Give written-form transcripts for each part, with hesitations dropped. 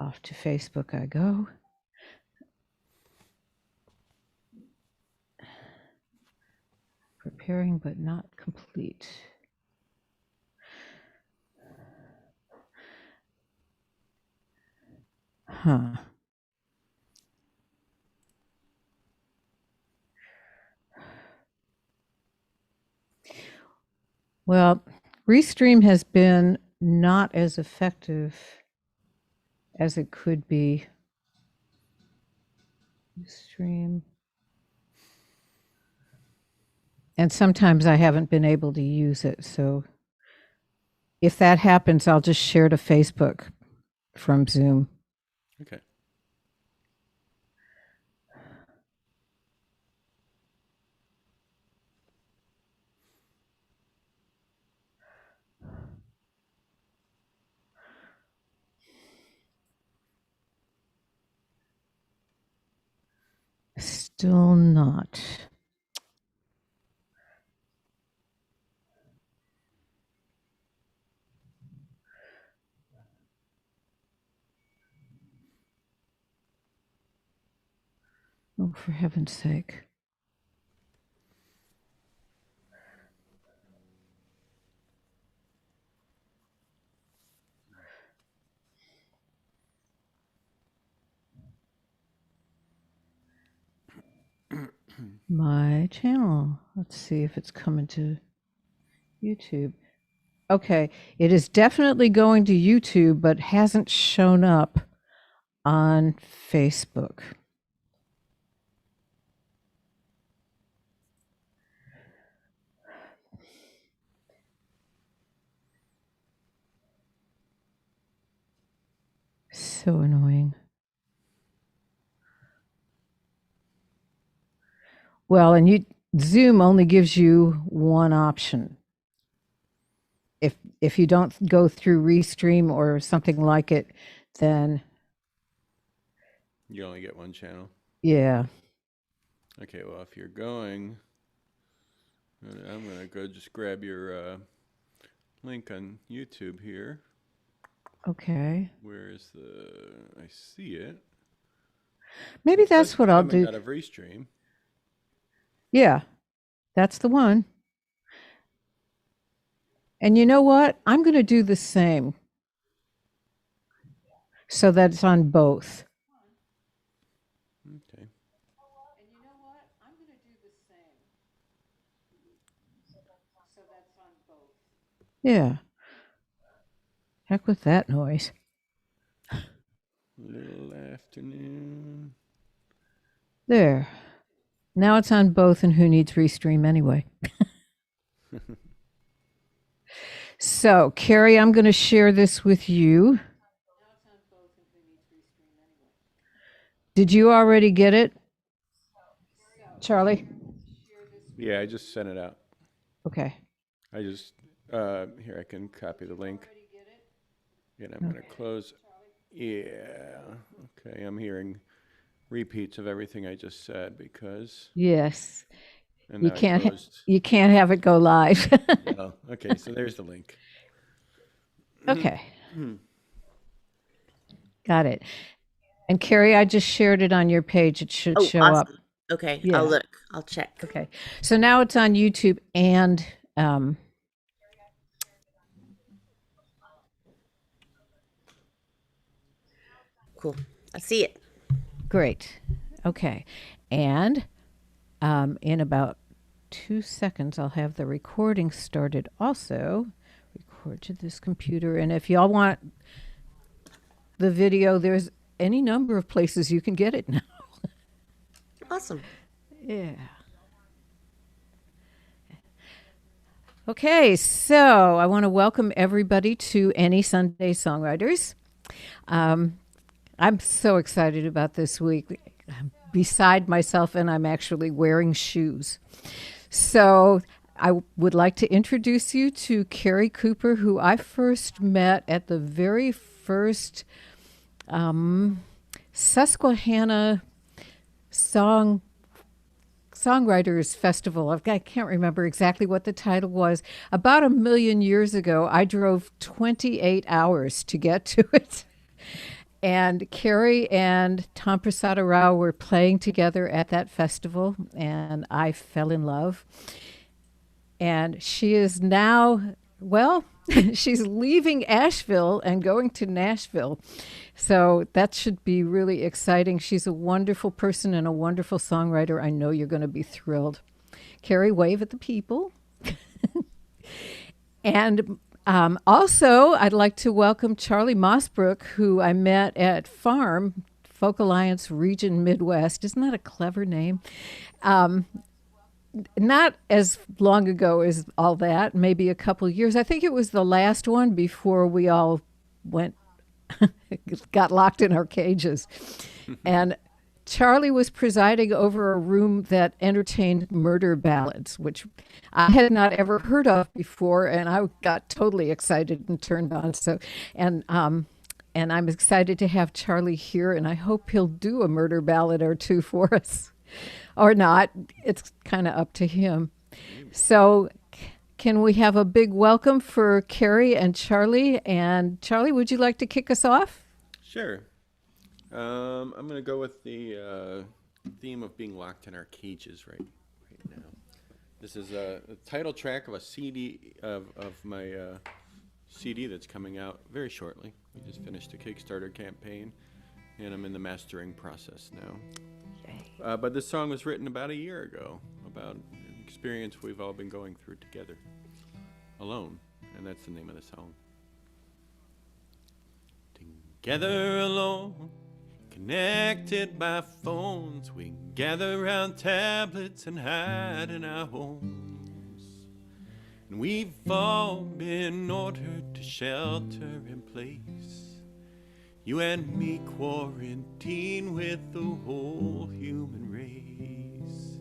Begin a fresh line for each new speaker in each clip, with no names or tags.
Off to Facebook I go. Preparing but not complete. Huh. Well, Restream has been not as effective as it could be. Stream. And sometimes I haven't been able to use it. So if that happens, I'll just share to Facebook from Zoom.
Okay.
Still not. Oh, for heaven's sake. My channel. Let's see if it's coming to YouTube. Okay, it is definitely going to YouTube, but hasn't shown up on Facebook. So annoying. Well, and Zoom only gives you one option. If you don't go through Restream or something like it, then
You only get one channel.
yeah.
Okay, well, if you're going, I'm going to go just grab your link on YouTube here.
Okay.
Where is I see it.
Maybe that's what I'll do.
Out of Restream.
Yeah, that's the one. And you know what? I'm going to do the same so that it's on both.
Okay.
And you know what? I'm going to do the same so that's on both. Yeah. Heck with that noise.
Little afternoon.
There. Now it's on both, and who needs Restream anyway? So, Carrie, I'm going to share this with you. Did you already get it, Charlie?
Yeah, I just sent it out.
Okay.
I just, here, I can copy the link. And I'm going to close. Yeah. Okay, I'm hearing repeats of everything I just said because.
Yes.
And
you can't have it go live.
Oh, okay, so there's the link.
Okay. Got it. And Carrie, I just shared it on your page. It should show
awesome.
up.
Okay, yeah. I'll look. I'll check.
Okay. So now it's on YouTube and
cool. I see it.
Great. Okay. And in about 2 seconds, I'll have the recording started also. Record to this computer. And if y'all want the video, there's any number of places you can get it now.
Awesome.
Yeah. Okay, so I want to welcome everybody to Any Sunday Songwriters. I'm so excited about this week. I'm beside myself, and I'm actually wearing shoes. So I would like to introduce you to Carrie Cooper, who I first met at the very first Susquehanna Songwriters Festival. I can't remember exactly what the title was. About 1,000,000 years ago, I drove 28 hours to get to it. And Carrie and Tom Prasada Rao were playing together at that festival, and I fell in love. And she is now, well, she's leaving Asheville and going to Nashville. So that should be really exciting. She's a wonderful person and a wonderful songwriter. I know you're going to be thrilled. Carrie, wave at the people. And also, I'd like to welcome Charlie Mossbrook, who I met at FARM, Folk Alliance Region Midwest. Isn't that a clever name? Not as long ago as all that, maybe a couple years. I think it was the last one before we all went, got locked in our cages. And Charlie was presiding over a room that entertained murder ballads, which I had not ever heard of before, and I got totally excited and turned on. And I'm excited to have Charlie here, and I hope he'll do a murder ballad or two for us, or not. It's kind of up to him. So, can we have a big welcome for Carrie and Charlie? And Charlie, would you like to kick us off?
Sure. I'm going to go with the theme of being locked in our cages right now. This is a title track of a CD of my CD that's coming out very shortly. We just finished a Kickstarter campaign, and I'm in the mastering process now. But this song was written about a year ago, about an experience we've all been going through together, alone, and that's the name of the song. Together alone, connected by phones, we gather round tablets and hide in our homes. And we've all been ordered to shelter in place. You and me quarantined with the whole human race.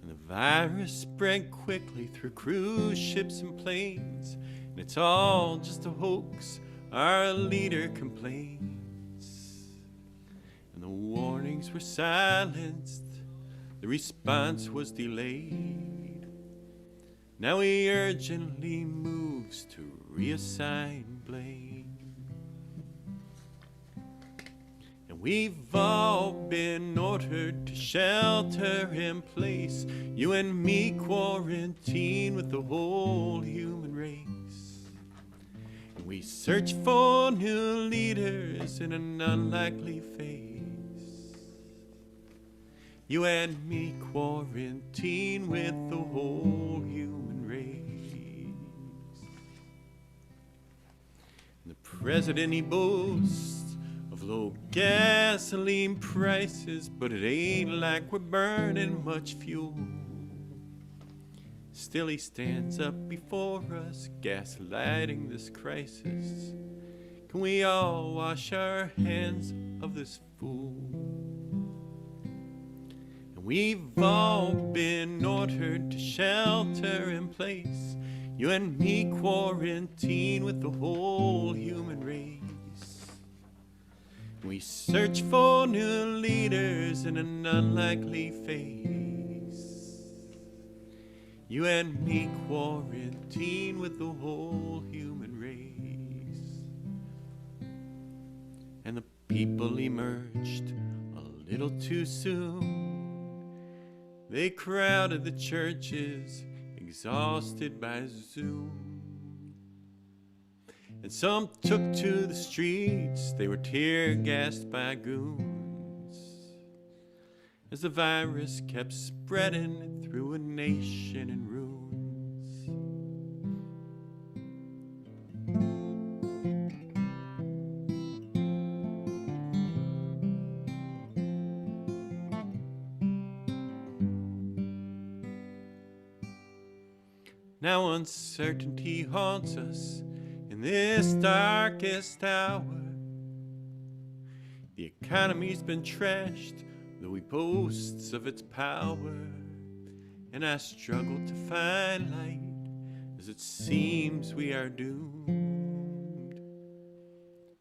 And the virus spread quickly through cruise ships and planes, and it's all just a hoax, our leader complains. And the warnings were silenced, the response was delayed. Now he urgently moves to reassign blame. And we've all been ordered to shelter in place, you and me quarantined with the whole human race. And we search for new leaders in an unlikely phase. You and me quarantined with the whole human race. And the president, he boasts of low gasoline prices, but it ain't like we're burning much fuel. Still he stands up before us, gaslighting this crisis. Can we all wash our hands of this fool? And we've all been ordered to shelter in place, you and me quarantined with the whole human race. We search for new leaders in an unlikely phase. You and me quarantined with the whole human race. And the people emerged a little too soon. They crowded the churches, exhausted by Zoom. And some took to the streets, they were tear-gassed by goons. As the virus kept spreading through a nation in ruins. Now uncertainty haunts us in this darkest hour. The economy's been trashed, though he boasts of its power. And I struggle to find light, as it seems we are doomed.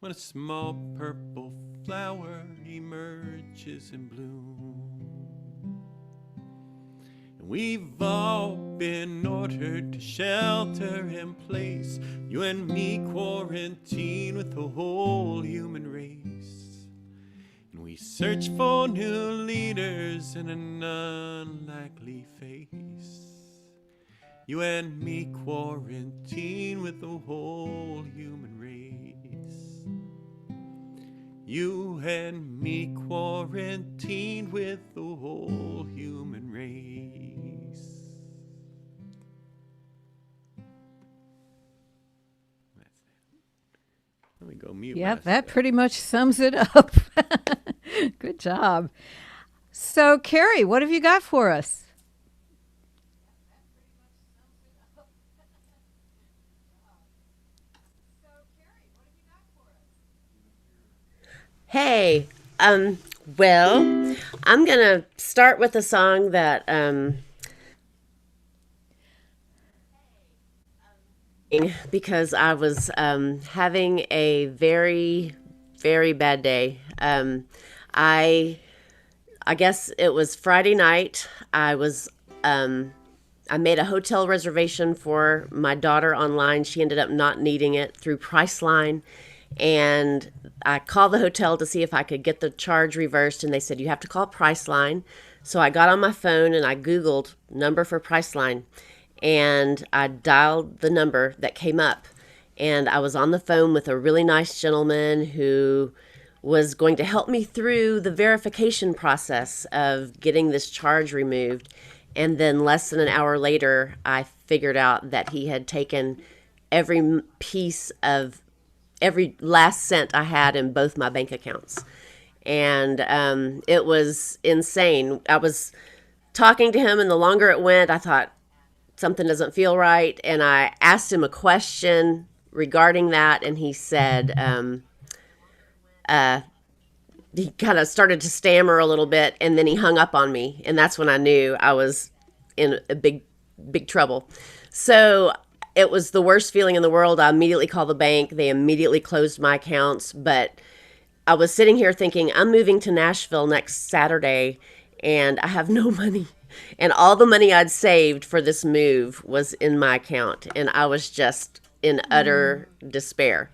When a small purple flower emerges in bloom. And We've all been ordered to shelter in place. You and me quarantine with the whole human race. And we search for new leaders in an unlikely face. You and me quarantine with the whole human race. You and me quarantine with the whole human race. That's it. Let me go mute.
Yep, that pretty much sums it up. Good job. So, Carrie, what have you got for us?
Hey, well, I'm gonna start with a song that because I was having a very, very bad day. I guess it was Friday night. I made a hotel reservation for my daughter online. She ended up not needing it through Priceline. And I called the hotel to see if I could get the charge reversed, and they said, you have to call Priceline. So I got on my phone and I Googled number for Priceline, and I dialed the number that came up. And I was on the phone with a really nice gentleman who was going to help me through the verification process of getting this charge removed. And then less than an hour later, I figured out that he had taken every last cent I had in both my bank accounts. And it was insane. I was talking to him, and the longer it went, I thought, something doesn't feel right. And I asked him a question regarding that, and he said, he kind of started to stammer a little bit, and then he hung up on me. And that's when I knew I was in a big, big trouble. So it was the worst feeling in the world. I immediately called the bank. They immediately closed my accounts. But I was sitting here thinking, I'm moving to Nashville next Saturday, and I have no money. And all the money I'd saved for this move was in my account. And I was just in utter despair.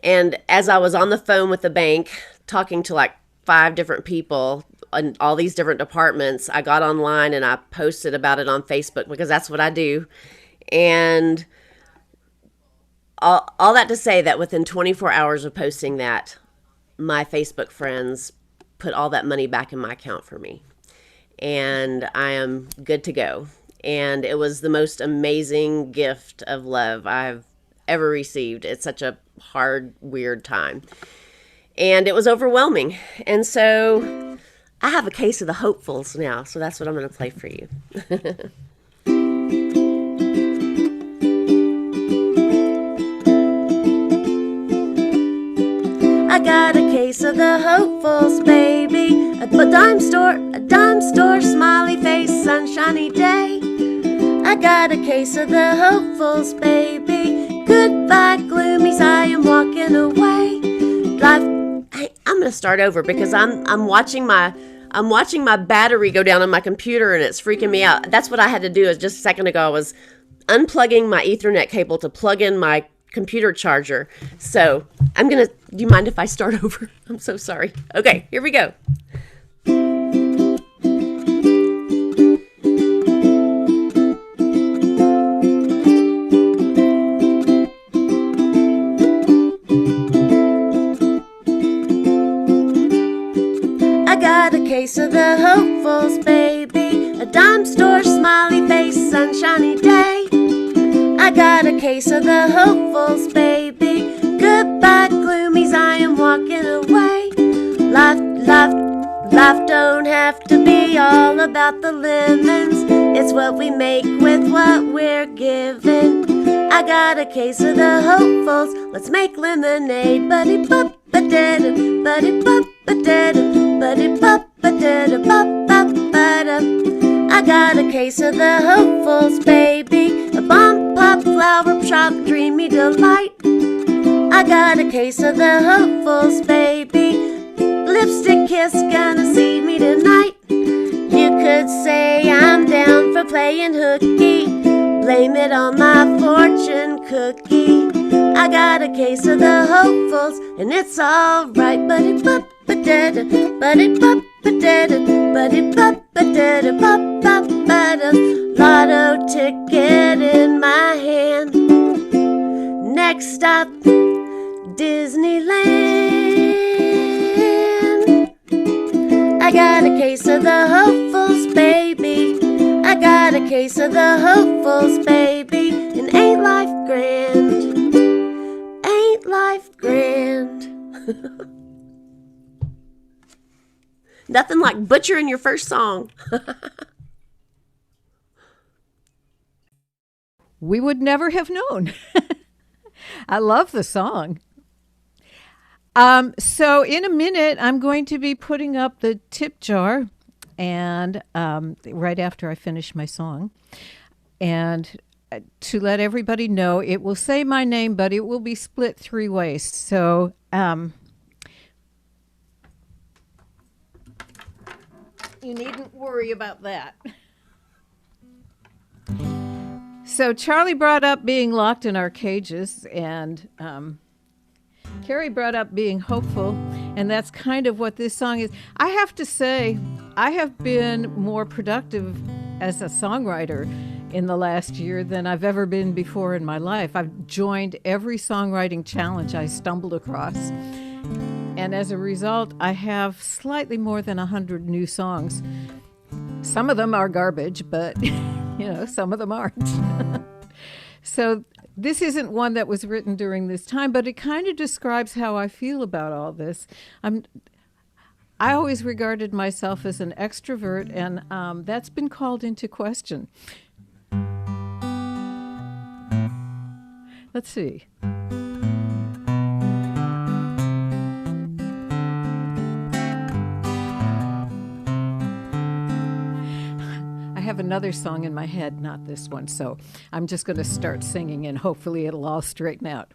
And as I was on the phone with the bank, talking to like 5 different people in all these different departments, I got online and I posted about it on Facebook, because that's what I do. And all that to say that within 24 hours of posting that, my Facebook friends put all that money back in my account for me. And I am good to go. And it was the most amazing gift of love I've ever received. It's such a hard, weird time. And it was overwhelming. And so I have a case of the hopefuls now. So that's what I'm going to play for you. I got a case of the hopefuls, baby. A dime store, smiley face, sunshiny day. I got a case of the hopefuls, baby. Goodbye, gloomies, I am walking away. Hey, I'm gonna start over because I'm watching my battery go down on my computer, and it's freaking me out. That's what I had to do just a second ago. I was unplugging my Ethernet cable to plug in my computer charger. So do you mind if I start over? I'm so sorry. Okay, here we go. I got a case of the hopefuls, baby. A dime store, smiley face, sunshiny day. I got a case of the hopefuls, baby. Goodbye, gloomies, I am walking away. Life don't have to be all about the lemons. It's what we make with what we're given. I got a case of the hopefuls. Let's make lemonade. Buddy bop ba da da, buddy bop ba da da, buddy bop ba da da, bop bop ba da. I got a case of the hopefuls, baby. A bomb pop flower shop, dreamy delight. I got a case of the hopefuls, baby. Lipstick kiss, gonna see me tonight. You could say I'm down for playing hooky. Blame it on my fortune cookie. I got a case of the hopefuls, and it's alright. Buddy bop ba da da, buddy bop ba da da, buddy bop ba da da, bop bop ba da. Lotto ticket in my hand. Next stop, Disneyland. I got a case of the hopefuls, baby. I got a case of the hopefuls, baby. And ain't life grand? Ain't life grand? Nothing like butchering your first song.
We would never have known. I love the song. So in a minute, I'm going to be putting up the tip jar, and right after I finish my song, and to let everybody know, it will say my name, but it will be split 3 ways. So you needn't worry about that. So Charlie brought up being locked in our cages, and Carrie brought up being hopeful, and that's kind of what this song is. I have to say, I have been more productive as a songwriter in the last year than I've ever been before in my life. I've joined every songwriting challenge I stumbled across, and as a result, I have slightly more than 100 new songs. Some of them are garbage, but some of them aren't. So this isn't one that was written during this time, but it kind of describes how I feel about all this. I always regarded myself as an extrovert, and that's been called into question. Let's see. I have another song in my head, not this one, so I'm just going to start singing and hopefully it'll all straighten out.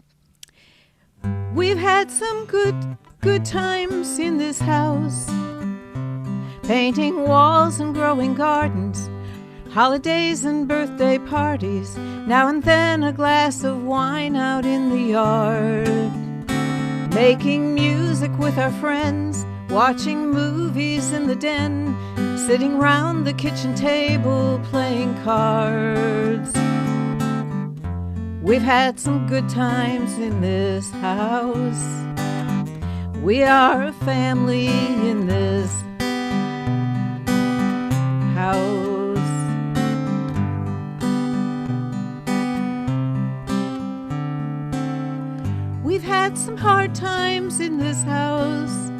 We've had some good times in this house, painting walls and growing gardens, holidays and birthday parties, now and then a glass of wine out in the yard, making music with our friends, watching movies in the den, sitting round the kitchen table playing cards. We've had some good times in this house. We are a family in this house. We've had some hard times in this house.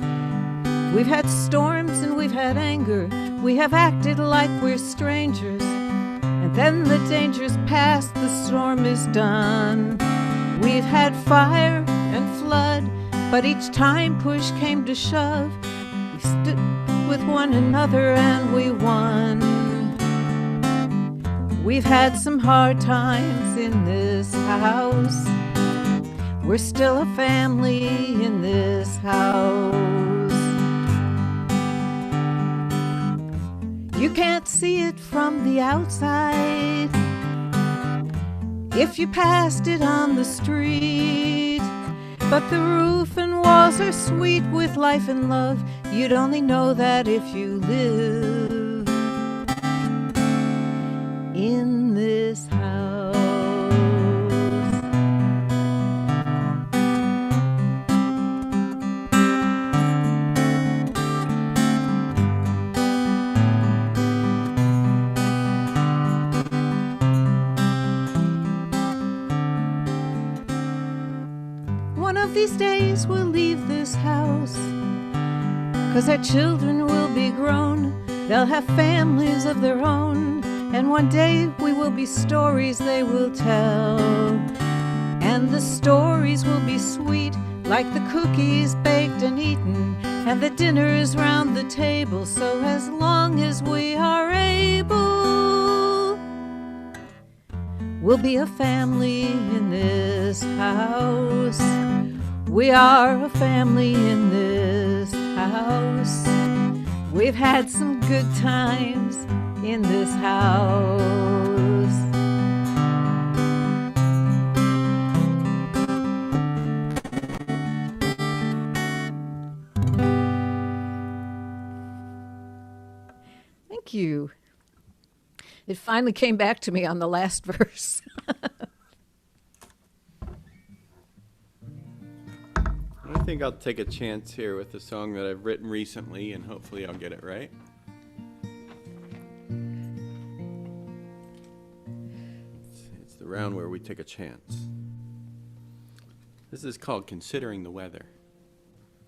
We've had storms and we've had anger. We have acted like we're strangers, and then the danger's past, the storm is done. We've had fire and flood, but each time push came to shove, we stood with one another and we won. We've had some hard times in this house. We're still a family in this house. You can't see it from the outside if you passed it on the street, but the roof and walls are sweet with life and love. You'd only know that if you live in this house. One of these days we'll leave this house, 'cause our children will be grown. They'll have families of their own, and one day we will be stories they will tell. And the stories will be sweet, like the cookies baked and eaten, and the dinners round the table. So as long as we are able, we'll be a family in this house. We are a family in this house. We've had some good times in this house. Thank you. It finally came back to me on the last verse.
I think I'll take a chance here with a song that I've written recently, and hopefully I'll get it right. It's the round where we take a chance. This is called Considering the Weather.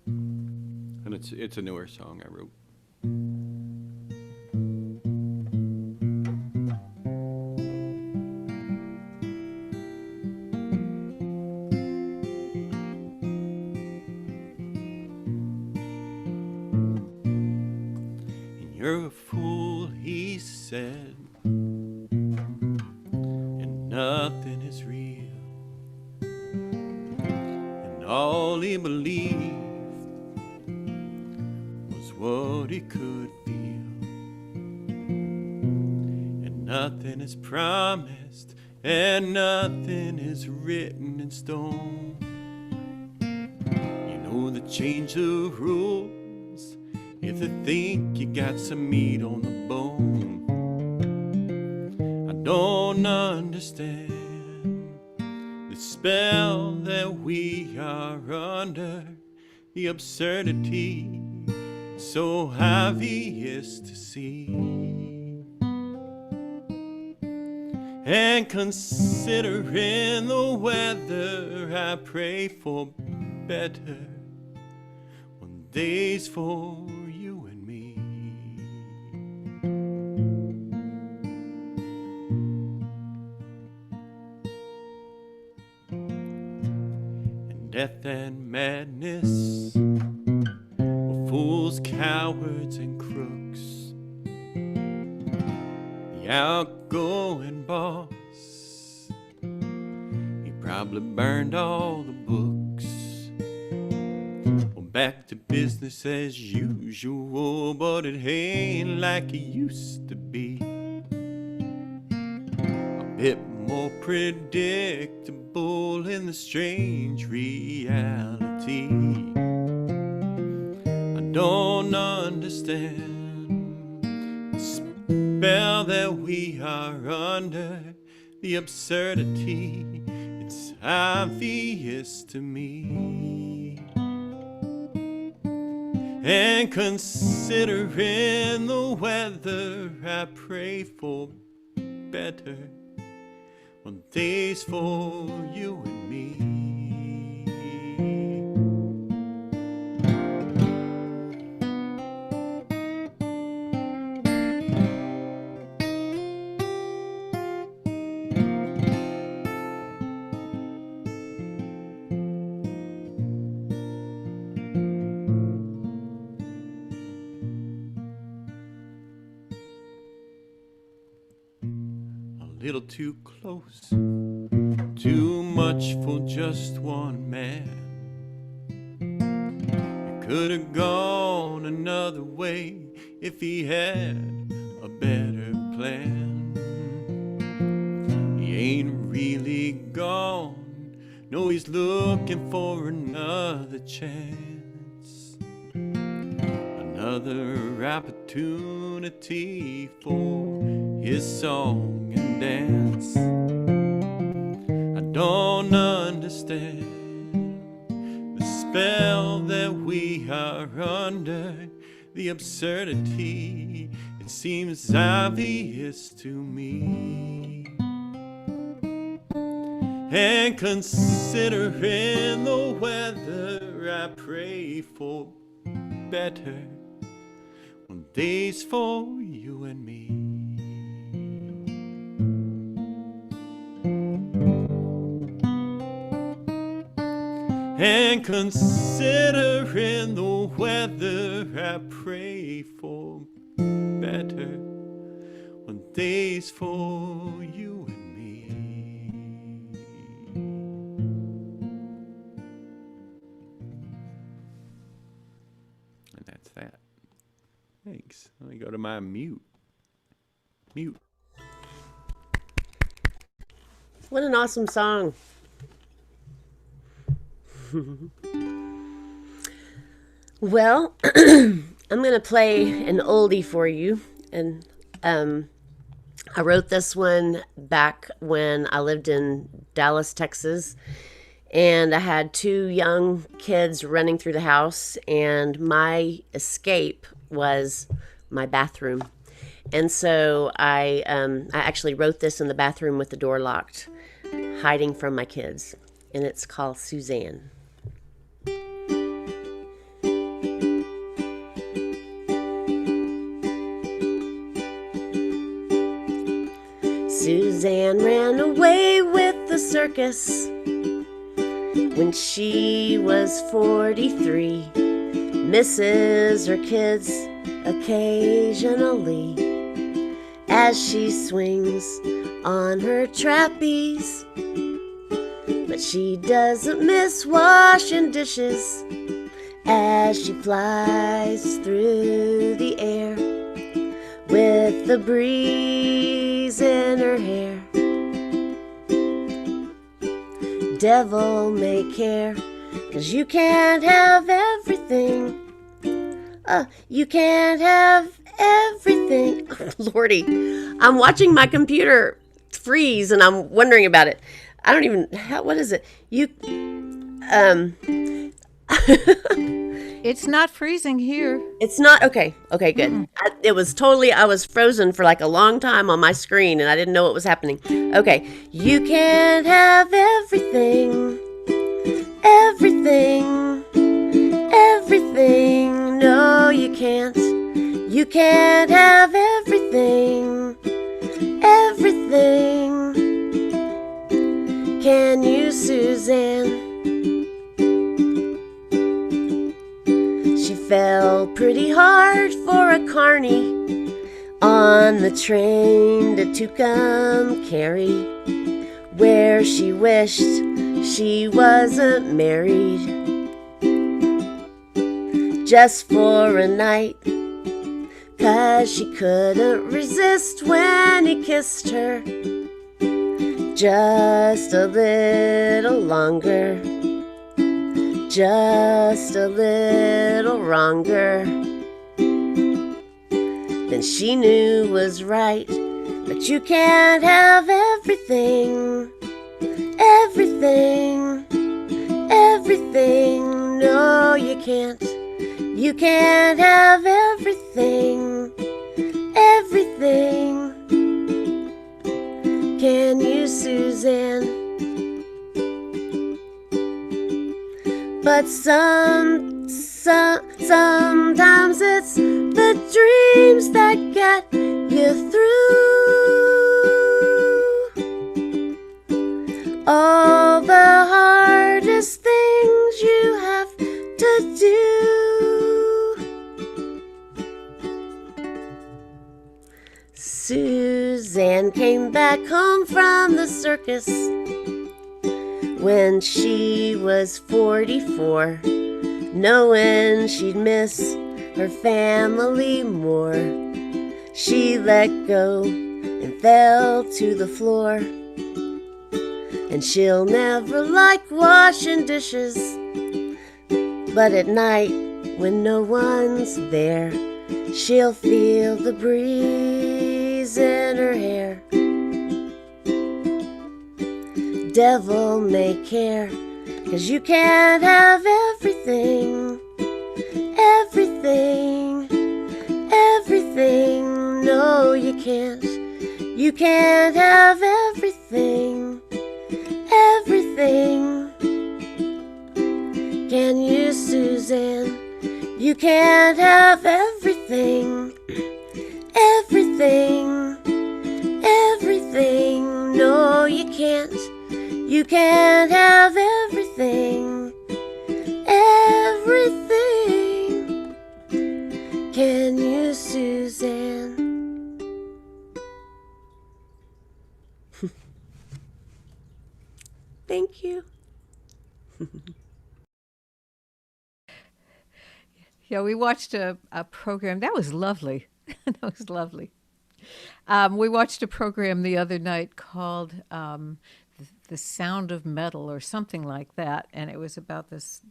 And it's a newer song I wrote. You're a fool, he said, and nothing is real. And all he believed was what he could feel. And nothing is promised, and nothing is written in stone. You know the change of rules if they think you got some meat on the bone. I don't understand the spell that we are under, the absurdity so obvious to see. And considering the weather, I pray for better days for you and me. And death and madness were fools, cowards, and crooks. The outgoing boss, he probably burned all the books. Back to business as usual, but it ain't like it used to be. A bit more predictable in the strange reality. I don't understand the spell that we are under, the absurdity, it's obvious to me. And considering the weather, I pray for better on days for you and me. Little too close, too much for just one man. It could have gone another way if he had a better plan. He ain't really gone, no, he's looking for another chance, another opportunity for his song and dance. I don't understand the spell that we are under, the absurdity, it seems obvious to me. And considering the weather, I pray for better on days for you and me. And considering the weather, I pray for better on days for you and me. And that's that. Thanks. Let me go to my mute. Mute.
What an awesome song. Well, I'm going to play an oldie for you. And I wrote this one back when I lived in Dallas, Texas. And I had two young kids running through the house. And my escape was my bathroom. And so I actually wrote this in the bathroom with the door locked, hiding from my kids. And it's called Suzanne. Suzanne ran away with the circus when she was 43. Misses her kids occasionally as she swings on her trapeze. But she doesn't miss washing dishes as she flies through the air with the breeze in her hair. Devil may care, 'cause you can't have everything. You can't have everything. Lordy, I'm watching my computer freeze and I'm wondering about it. I don't even, what is it?
It's not freezing here.
It's not, okay, good. I was frozen for like a long time on my screen and I didn't know what was happening. Okay, you can't have everything, everything, everything. No, you can't. You can't have everything, everything. Can you, Suzanne? She fell pretty hard for a carny on the train to Tucumcari, where she wished she wasn't married. Just for a night, 'cause she couldn't resist when he kissed her just a little longer, just a little wronger than she knew was right. But you can't have everything, everything, everything. No, you can't. You can't have everything, everything. Can you, Suzanne? But sometimes it's the dreams that get you through all the hardest things you have to do. Suzanne came back home from the circus when she was 44, knowing she'd miss her family more. She let go and fell to the floor, and she'll never like washing dishes. But at night, when no one's there, she'll feel the breeze in her hair. Devil may care, 'cause you can't have everything, everything, everything. No, you can't. You can't have everything, everything. Can you, Suzanne? You can't have everything, everything, everything. No, you can't. You can't have everything, everything. Can you, Suzanne? Thank you.
Yeah, we watched a program. That was lovely. That was lovely. We watched a program the other night called The Sound of Metal or something like that. And it was about this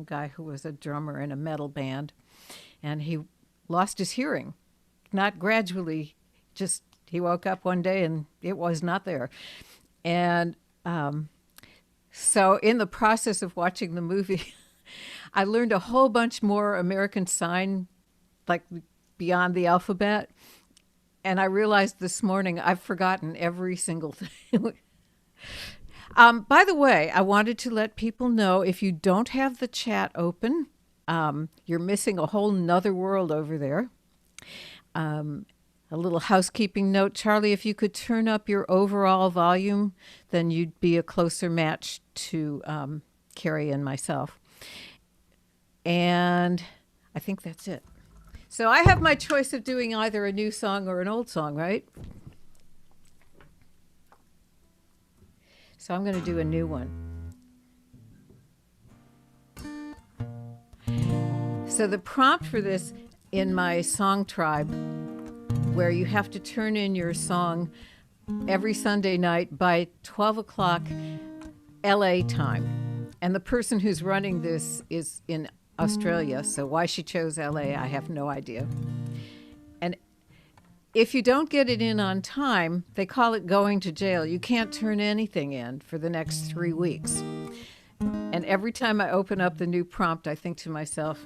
guy who was a drummer in a metal band. And he lost his hearing, not gradually, just he woke up one day and it was not there. And so in the process of watching the movie, I learned a whole bunch more American Sign, like beyond the alphabet. And I realized this morning I've forgotten every single thing. By the way, I wanted to let people know if you don't have the chat open, you're missing a whole nother world over there. A little housekeeping note, Charlie, if you could turn up your overall volume, then you'd be a closer match to Carrie and myself. And I think that's it. So I have my choice of doing either a new song or an old song, right? So I'm going to do a new one. So the prompt for this in my song tribe, where you have to turn in your song every Sunday night by 12 o'clock LA time. And the person who's running this is in Australia, so why she chose LA, I have no idea. And if you don't get it in on time, they call it going to jail. You can't turn anything in for the next 3 weeks. And every time I open up the new prompt, I think to myself,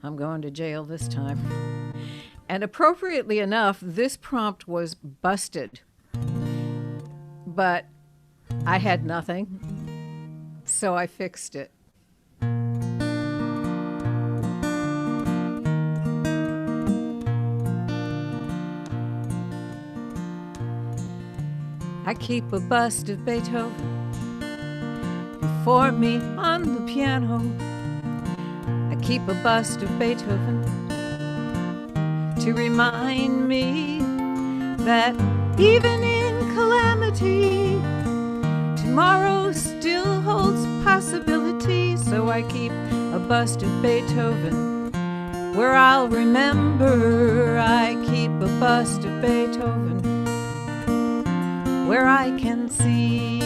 I'm going to jail this time. And appropriately enough, this prompt was busted. But I had nothing, so I fixed it. I keep a bust of Beethoven before me on the piano. I keep a bust of Beethoven to remind me that even in calamity, tomorrow still holds possibility. So I keep a bust of Beethoven where I'll remember. I keep a bust of Beethoven where I can see.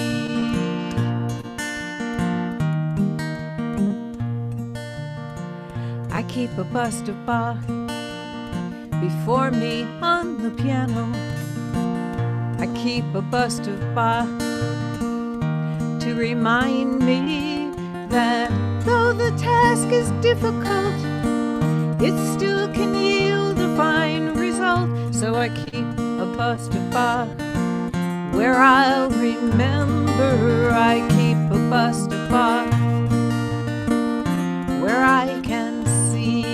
I keep a bust of Bach before me on the piano. I keep a bust of Bach to remind me that though the task is difficult, it still can yield a fine result. So I keep a bust of Bach where I'll remember. I keep a bust of Bach where I can see.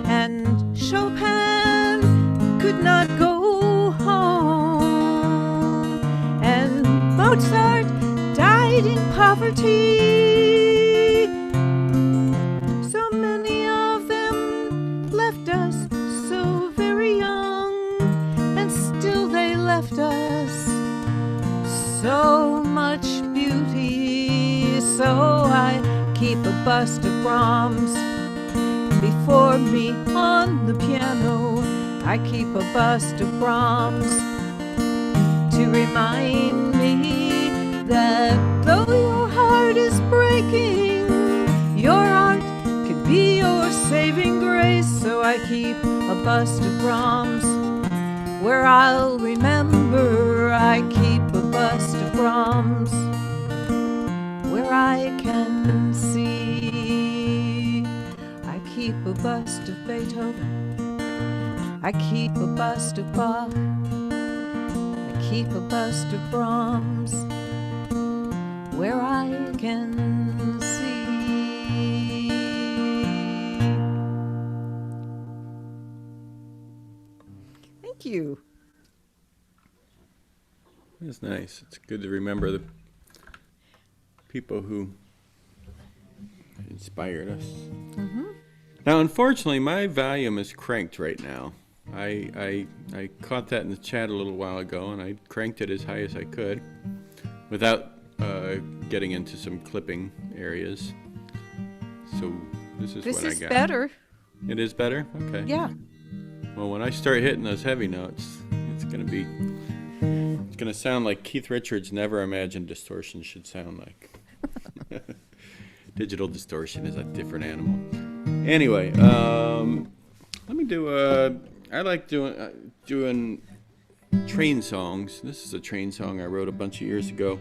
And Chopin could not go home, and Mozart died in poverty. So many of them left us so very young, and still they left us so much beauty. So I keep a bust of Brahms before me on the piano. I keep a bust of Brahms to remind me that though your heart is breaking, your art can be your saving grace. So I keep a bust of Brahms where I'll remember. I keep a bust of Brahms where I can see. I keep a bust of Beethoven. I keep a bust of Bach. I keep a bust of Brahms where I can see. Thank you.
It's nice. It's good to remember the people who inspired us. Mm-hmm. Now, unfortunately, my volume is cranked right now. I caught that in the chat a little while ago, and I cranked it as high as I could without getting into some clipping areas. So This is
This
what I
is
got.
better.
It is better? Okay.
Yeah.
Well, when I start hitting those heavy notes, it's gonna sound like Keith Richards never imagined distortion should sound like. Digital distortion is a different animal. Anyway, let me do I like doing train songs. This is a train song I wrote a bunch of years ago.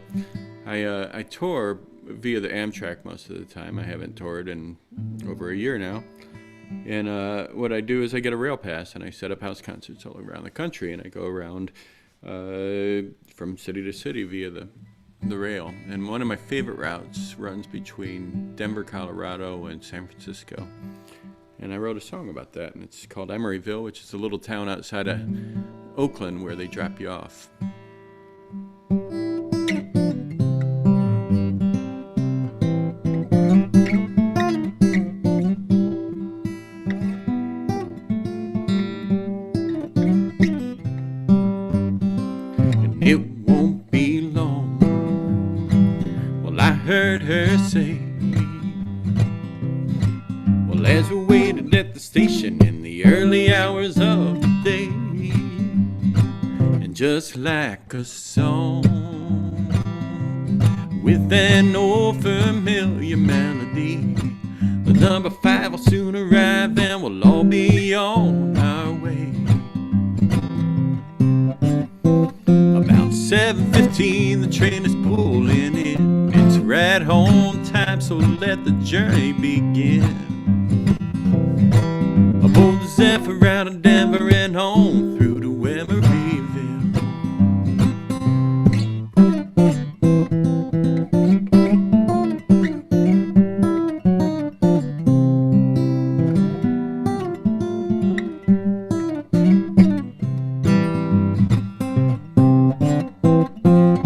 I tour via the Amtrak most of the time. I haven't toured in over a year now. And what I do is I get a rail pass and I set up house concerts all around the country, and I go around from city to city via the rail. And one of my favorite routes runs between Denver, Colorado and San Francisco. And I wrote a song about that, and it's called Emeryville, which is a little town outside of Oakland where they drop you off. And it won't be long. Well, I heard her say, well, as we waited at the station in the early hours of the day, and just like a song with an old familiar melody, the number 5 will soon arrive and we'll all be on our way. About 7:15 the train is pulling in. It's right on time, so let the journey begin. Aboard the Zephyr out of Denver and home through to Emeryville.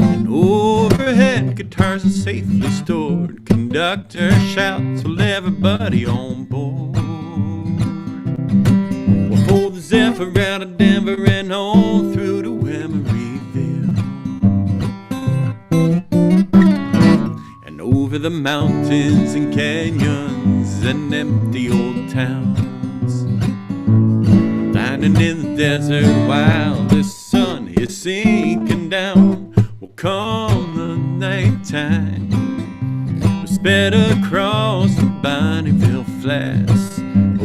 And overhead, guitars are safely stored. Conductor shouts, well, everybody on board. For the Zephyr out of Denver and on through to Emeryville. And over the mountains and canyons and empty old towns, finding in the desert while the sun is sinking down. Will come the nighttime, we sped across the Bonneville Flats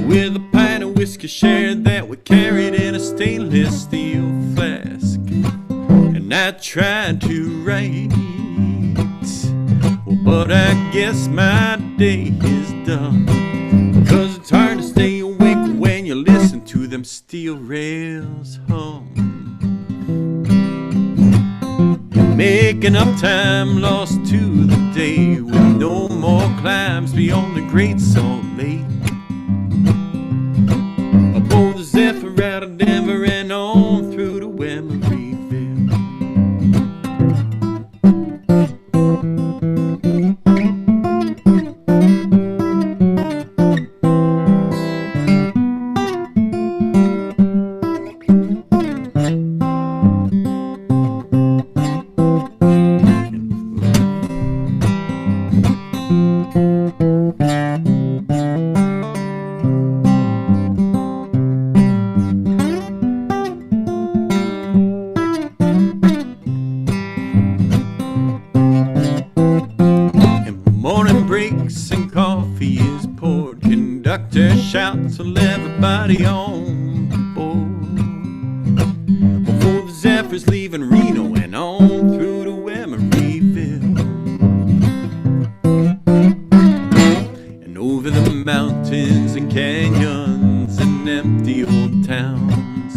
with a pint of whiskey shared that we carried in a stainless steel flask. And I tried to write, well, but I guess my day is done, because it's hard to stay awake when you listen to them steel rails hum. You're making up time lost to the day, with no more climbs beyond the Great Salt Lake. Aboard the Zephyr out of Denver and on through to Emeryville. Breaks and coffee is poured. Conductor shouts, well, everybody on board. Before the Zephyr's leaving Reno and on through to Emeryville. And over the mountains and canyons and empty old towns,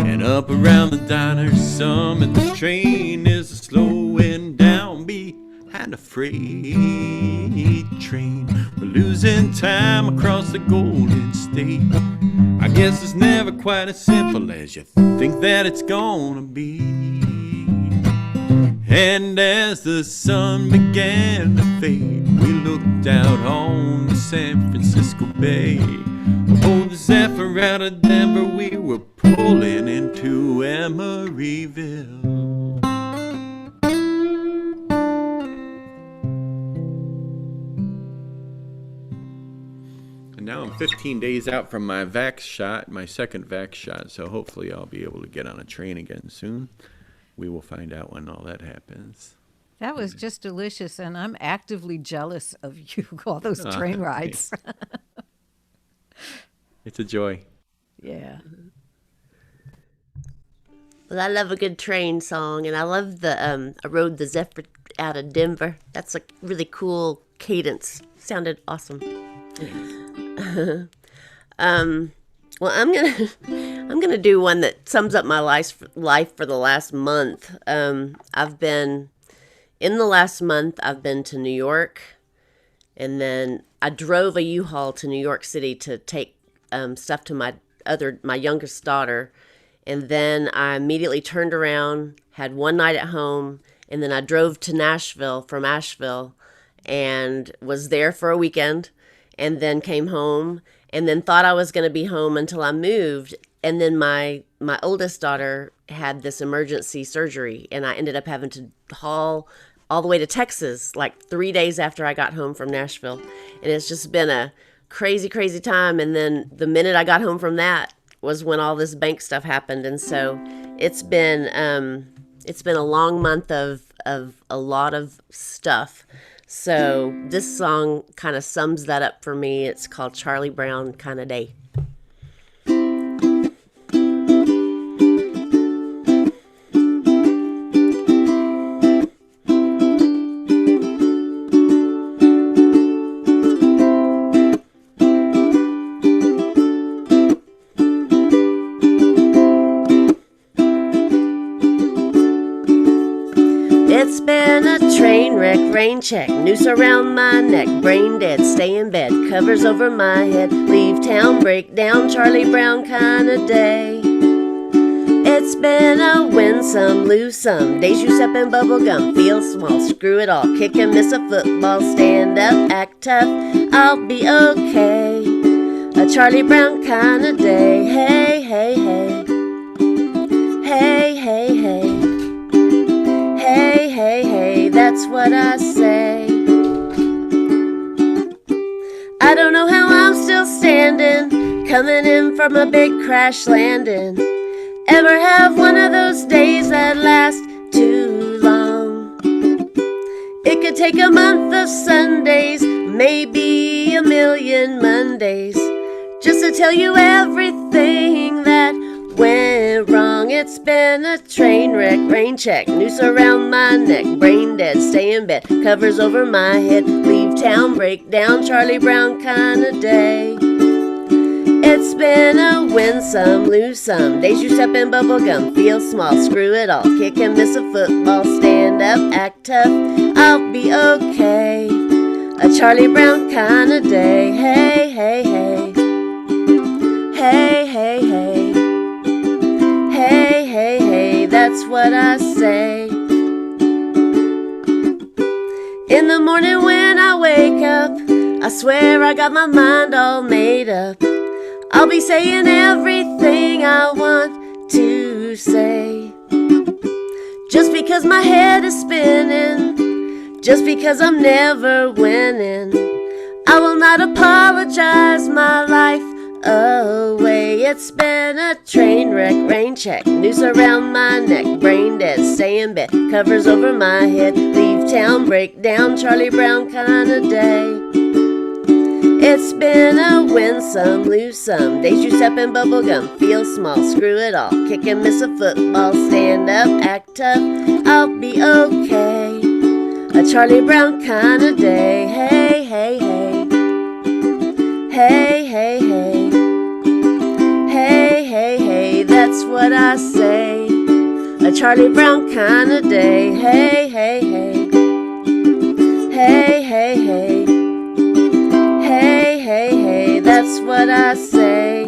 and up around the diner summit, the train is slowing down behind a freight train. We're losing time across the Golden State. I guess it's never quite as simple as you think that it's gonna be. And as the sun began to fade, we looked out on the San Francisco Bay. Oh, the Zephyr out of Denver, we were pulling into Emeryville. now I'm 15 days out from my vax shot, my second vax shot, so hopefully I'll be able to get on a train again soon. We will find out when all that happens.
That was just delicious, and I'm actively jealous of you, all those train rides.
It's a joy.
Yeah.
Well, I love a good train song, and I love the I rode the Zephyr out of Denver. That's a really cool cadence. Sounded awesome. Well, I'm gonna do one that sums up my life for the last month. I've been in the last month. I've been to New York, and then I drove a U-Haul to New York City to take stuff to my youngest daughter, and then I immediately turned around, had one night at home, and then I drove to Nashville from Asheville, and was there for a weekend, and then came home, and then thought I was going to be home until I moved, and then my oldest daughter had this emergency surgery, and I ended up having to haul all the way to Texas like 3 days after I got home from Nashville, and it's just been a crazy, crazy time. And then the minute I got home from that was when all this bank stuff happened, and so it's been a long month of a lot of stuff. So this song kind of sums that up for me. It's called Charlie Brown Kinda Day. It's been a train wreck, rain check, noose around my neck, brain dead, stay in bed, covers over my head, leave town, break down, Charlie Brown kinda day. It's been a win some, lose some, days you step in bubble gum, feel small, screw it all, kick and miss a football, stand up, act tough, I'll be okay. A Charlie Brown kinda day, hey, hey, hey, hey, hey, hey. Hey, hey, hey, that's what I say. I don't know how I'm still standing, coming in from a big crash landing. Ever have one of those days that last too long? It could take a month of Sundays, maybe a million Mondays, just to tell you everything that went wrong. It's been a train wreck, rain check, noose around my neck, brain dead, stay in bed, covers over my head, leave town, break down, Charlie Brown kinda day. It's been a win some, lose some, days you step in bubble gum, feel small, screw it all, kick and miss a football, stand up, act tough, I'll be okay. A Charlie Brown kinda day, hey, hey, hey, hey, hey, hey. Hey, hey, hey, that's what I say. In the morning when I wake up, I swear I got my mind all made up. I'll be saying everything I want to say. Just because my head is spinning, just because I'm never winning, I will not apologize my life away. It's been a train wreck, rain check, noose around my neck, brain dead, stay in bed, covers over my head, leave town, break down, Charlie Brown kinda day. It's been a win some, lose some, days you step in bubble gum, feel small, screw it all, kick and miss a football, stand up, act tough, I'll be okay. A Charlie Brown kinda day, hey, hey, hey, hey, hey, hey, hey, hey, hey, that's what I say. A Charlie Brown kinda day, hey, hey, hey, hey, hey, hey, hey, hey, hey, that's what I say.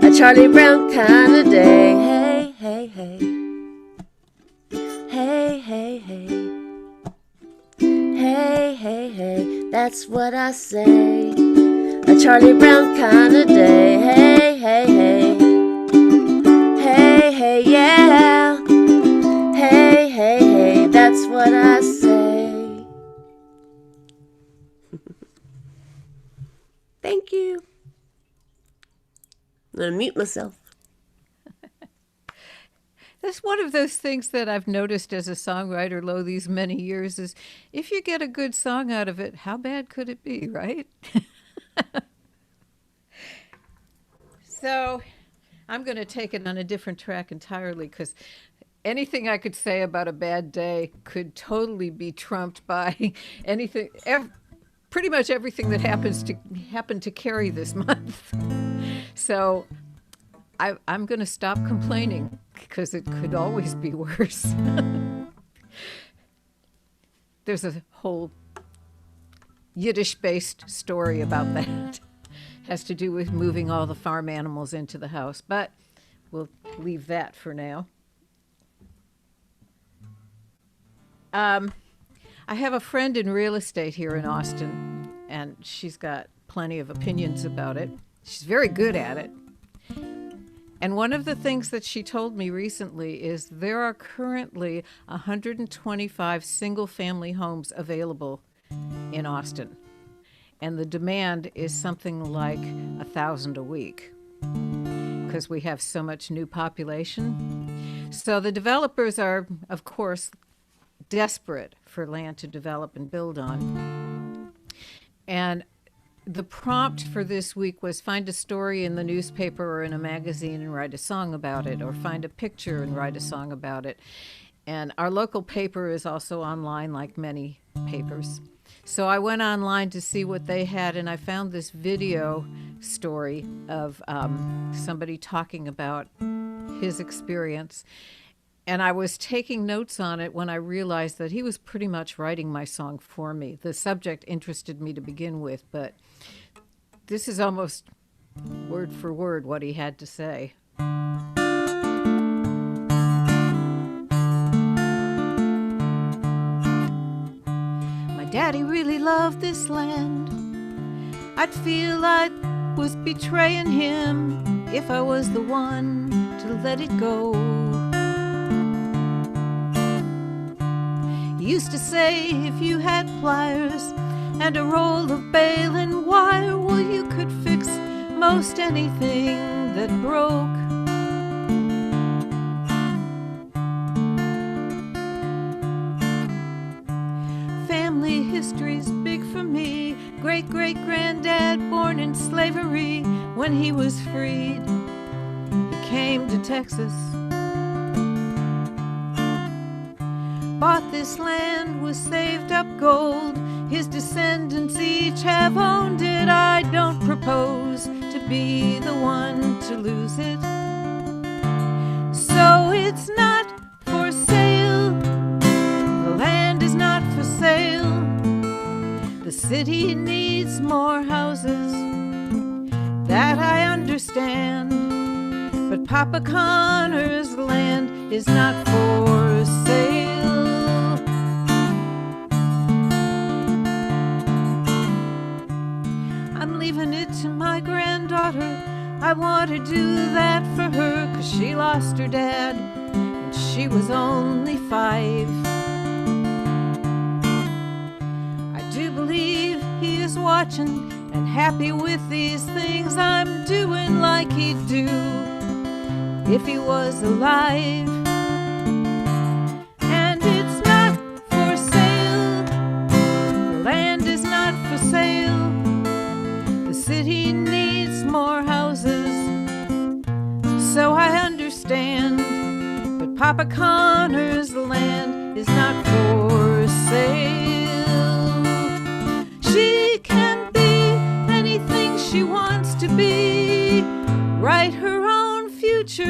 A Charlie Brown kinda day, hey, hey, hey, hey, hey, hey, hey, hey, hey, that's what I say. A Charlie Brown kinda day, hey, hey, hey, hey, hey, yeah, hey, hey, hey, that's what I say. Thank you. going to mute myself.
That's one of those things that I've noticed as a songwriter, lo, these many years, is if you get a good song out of it, how bad could it be, right? So I'm going to take it on a different track entirely, because anything I could say about a bad day could totally be trumped by anything, pretty much everything that happened to Carrie this month. So I'm going to stop complaining, because it could always be worse. There's a whole Yiddish-based story about that. Has to do with moving all the farm animals into the house, but we'll leave that for now. I have a friend in real estate here in Austin, and she's got plenty of opinions about it. She's very good at it. And one of the things that she told me recently is there are currently 125 single-family homes available in Austin. And the demand is something like 1,000 a week, because we have so much new population. So the developers are, of course, desperate for land to develop and build on. And the prompt for this week was find a story in the newspaper or in a magazine and write a song about it, or find a picture and write a song about it. And our local paper is also online, like many papers. So I went online to see what they had, and I found this video story of somebody talking about his experience. And I was taking notes on it when I realized that he was pretty much writing my song for me. The subject interested me to begin with, but this is almost word for word what he had to say. My daddy really loved this land. I'd feel I was betraying him if I was the one to let it go. He used to say if you had pliers and a roll of bale and wire, well, you could fix most anything that broke. Family history's big for me. Great-great-granddad born in slavery. When he was freed, he came to Texas. Bought this land with saved up gold. His descendants each have owned it. I don't propose to be the one to lose it. So it's not for sale. The land is not for sale. The city needs more houses. That I understand. But Papa Connor's land is not for sale. Leaving it to my granddaughter. I want to do that for her, 'cause she lost her dad when she was only 5. I do believe he is watching and happy with these things I'm doing, like he'd do if he was alive. And it's not for sale. The land is not for sale. The city needs more houses, so I understand. But Papa Connor's land is not for sale. She can be anything she wants to be, write her own future.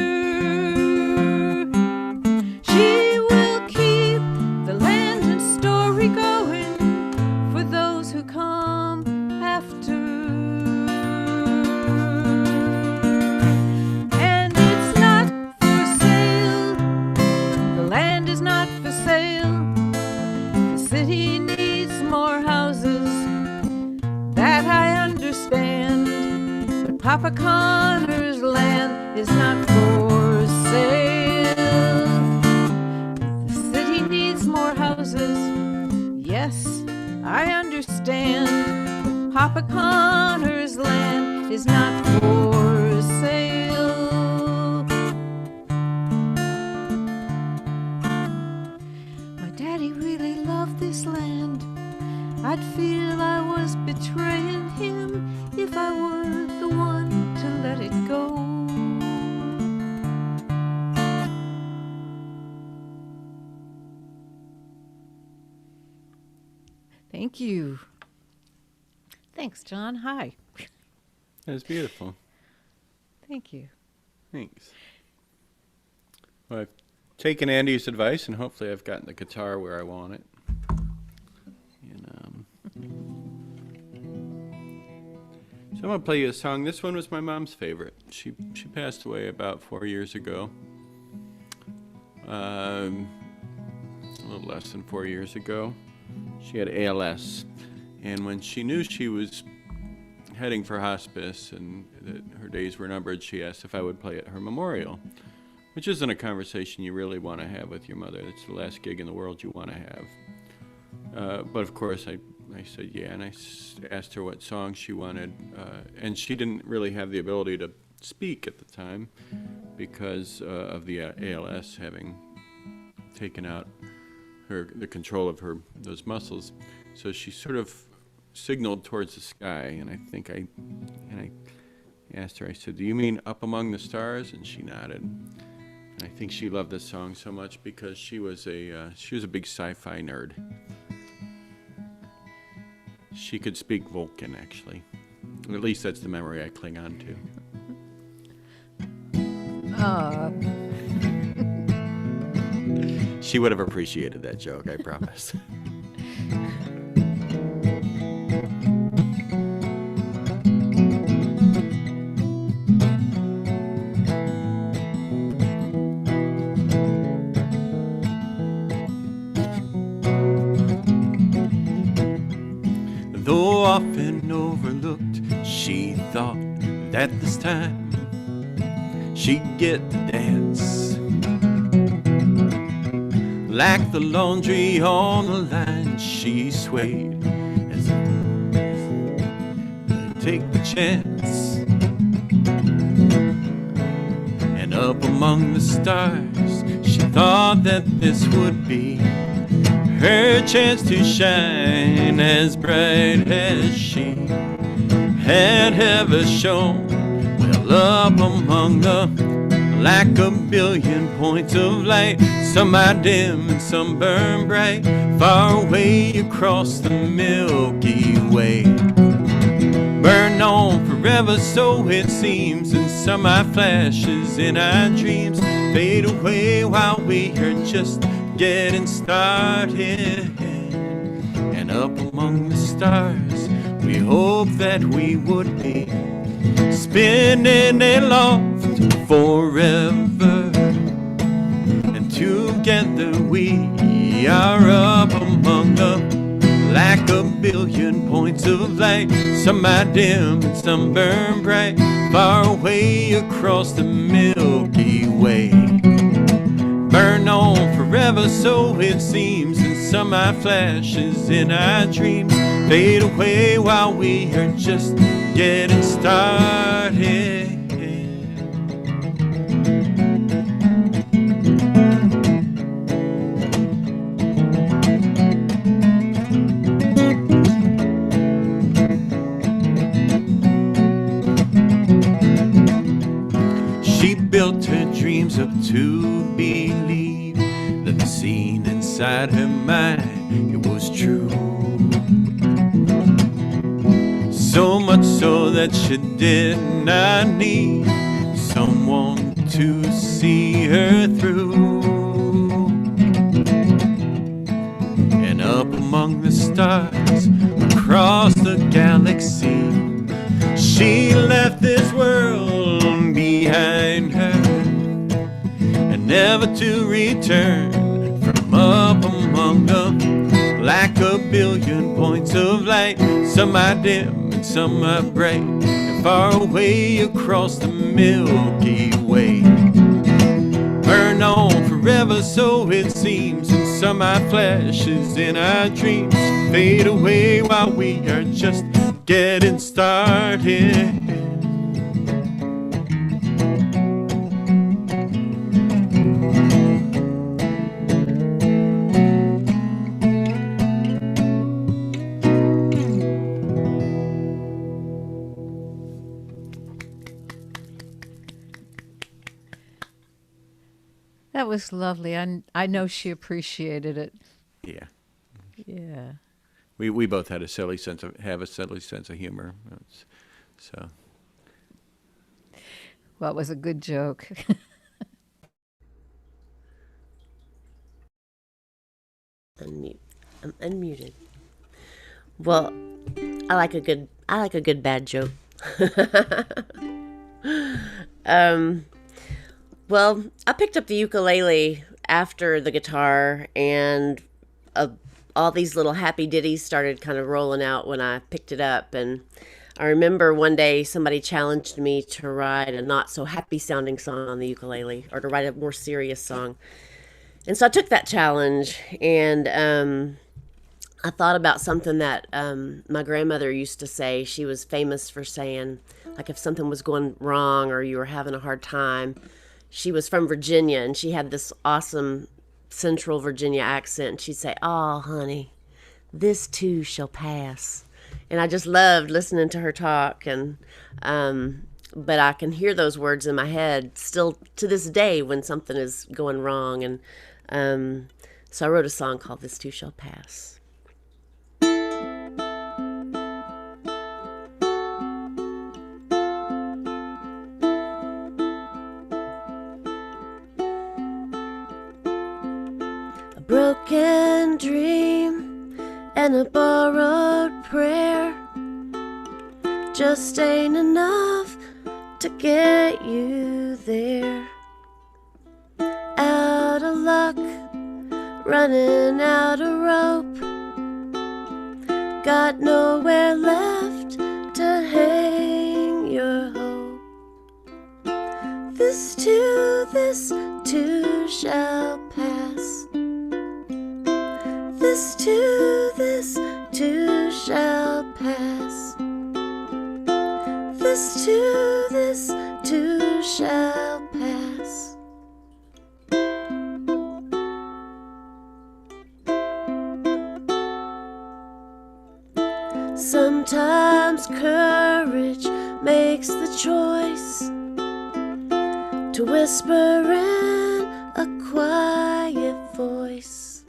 She will keep the land and story going for those who come after. Papa Connor's land is not for sale. The city needs more houses. Yes, I understand. Papa Connor's land is not for sale. Thank you. Thanks, John. Hi.
That was beautiful.
Thank you.
Thanks. Well, I've taken Andy's advice, and hopefully I've gotten the guitar where I want it. And, so I'm going to play you a song. This one was my mom's favorite. She passed away about 4 years ago. A little less than 4 years ago. She had ALS. And when she knew she was heading for hospice and that her days were numbered, she asked if I would play at her memorial, which isn't a conversation you really want to have with your mother. It's the last gig in the world you want to have. But of course, I said yeah, and I asked her what song she wanted, and she didn't really have the ability to speak at the time because of the ALS having taken out the control of those muscles. So she sort of signaled towards the sky, and I asked her, I said, "Do you mean up among the stars?" And she nodded. And I think she loved this song so much because she was a big sci-fi nerd. She could speak Vulcan, actually. At least that's the memory I cling on to. She would have appreciated that joke, I promise. Though often overlooked, she thought that this time she'd get the dance. Like the laundry on the line, she swayed as if take the chance. And up among the stars, she thought that this would be her chance to shine as bright as she had ever shone. Well, up among like a billion points of light, some are dim and some burn bright, far away across the Milky Way. Burn on forever, so it seems, and some are flashes in our dreams, fade away while we are just getting started. And up among the stars, we hope that we would be spinning aloft forever. And together we are up among like a billion points of light. Some are dim and some burn bright, far away across the Milky Way. Burn on forever, so it seems, and some are flashes in our dreams, fade away while we are just getting started. She built her dreams up to believe that the scene inside her mind, it was true. So much so that she did not need someone to see her through. And up among the stars, across the galaxy, she left this world behind her, and never to return. From up among them, like a billion points of light, some are dim and some are bright, and far away across the Milky Way. Burn on forever, so it seems, and some are flashes in our dreams, fade away while we are just getting started.
That was lovely. I know she appreciated it.
Yeah.
Yeah.
we both had a silly sense of humor. So
Well, it was a good joke.
Unmute. I'm unmuted. Well, I like a good bad joke. um, well, I picked up the ukulele after the guitar, and uh, all these little happy ditties started kind of rolling out when I picked it up. And I remember one day somebody challenged me to write a not so happy sounding song on the ukulele, or to write a more serious song. And so I took that challenge, and I thought about something that my grandmother used to say. She was famous for saying, like, if something was going wrong or you were having a hard time. She was from Virginia, and she had this awesome Central Virginia accent. She'd say, "Oh, honey, this too shall pass." And I just loved listening to her talk. And but I can hear those words in my head still to this day when something is going wrong. And so I wrote a song called "This Too Shall Pass." A broken dream and a borrowed prayer just ain't enough to get you there. Out of luck, running out of rope, got nowhere left to hang your hope. This too shall pass. This too shall pass. This too shall pass. Sometimes courage makes the choice to whisper in a quiet voice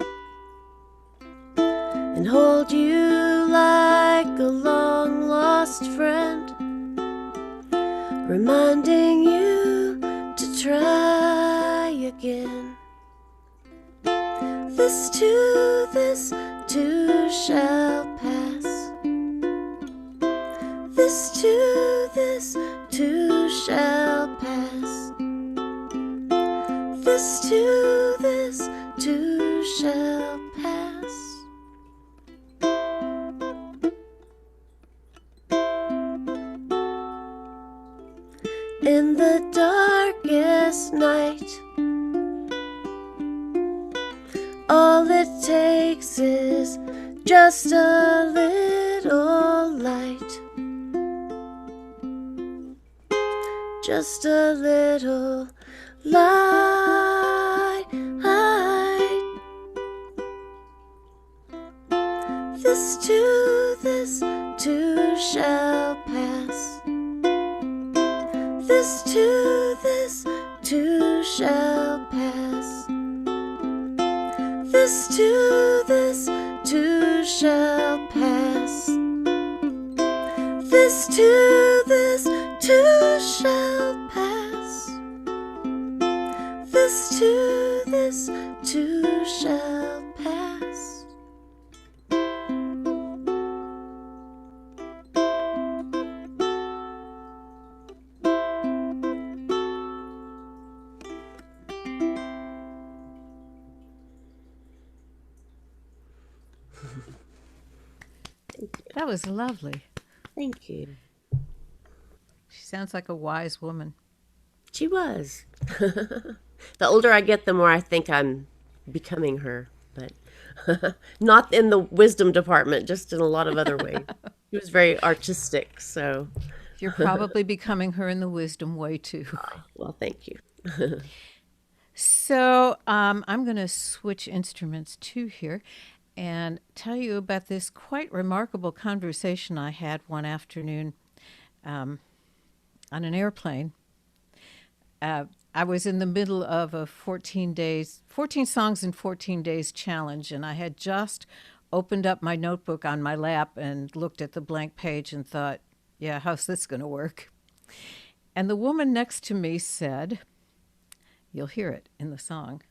and hold you like a long lost friend, reminding you to try again. This too shall pass. This too shall pass. This too shall pass. In the darkest night, all it takes is just a little light. Just a little light. This too shall pass. This too shall pass. This too shall pass. This too shall pass. This too shall pass.
That was lovely.
Thank you.
She sounds like a wise woman.
She was. The older I get, the more I think I'm becoming her, but not in the wisdom department, just in a lot of other ways. She was very artistic, so.
You're probably becoming her in the wisdom way too.
Well, thank you.
So I'm going to switch instruments too here and tell you about this quite remarkable conversation I had one afternoon on an airplane. I was in the middle of a 14 songs in 14 days challenge, and I had just opened up my notebook on my lap and looked at the blank page and thought, yeah, how's this going to work? And the woman next to me said, you'll hear it in the song.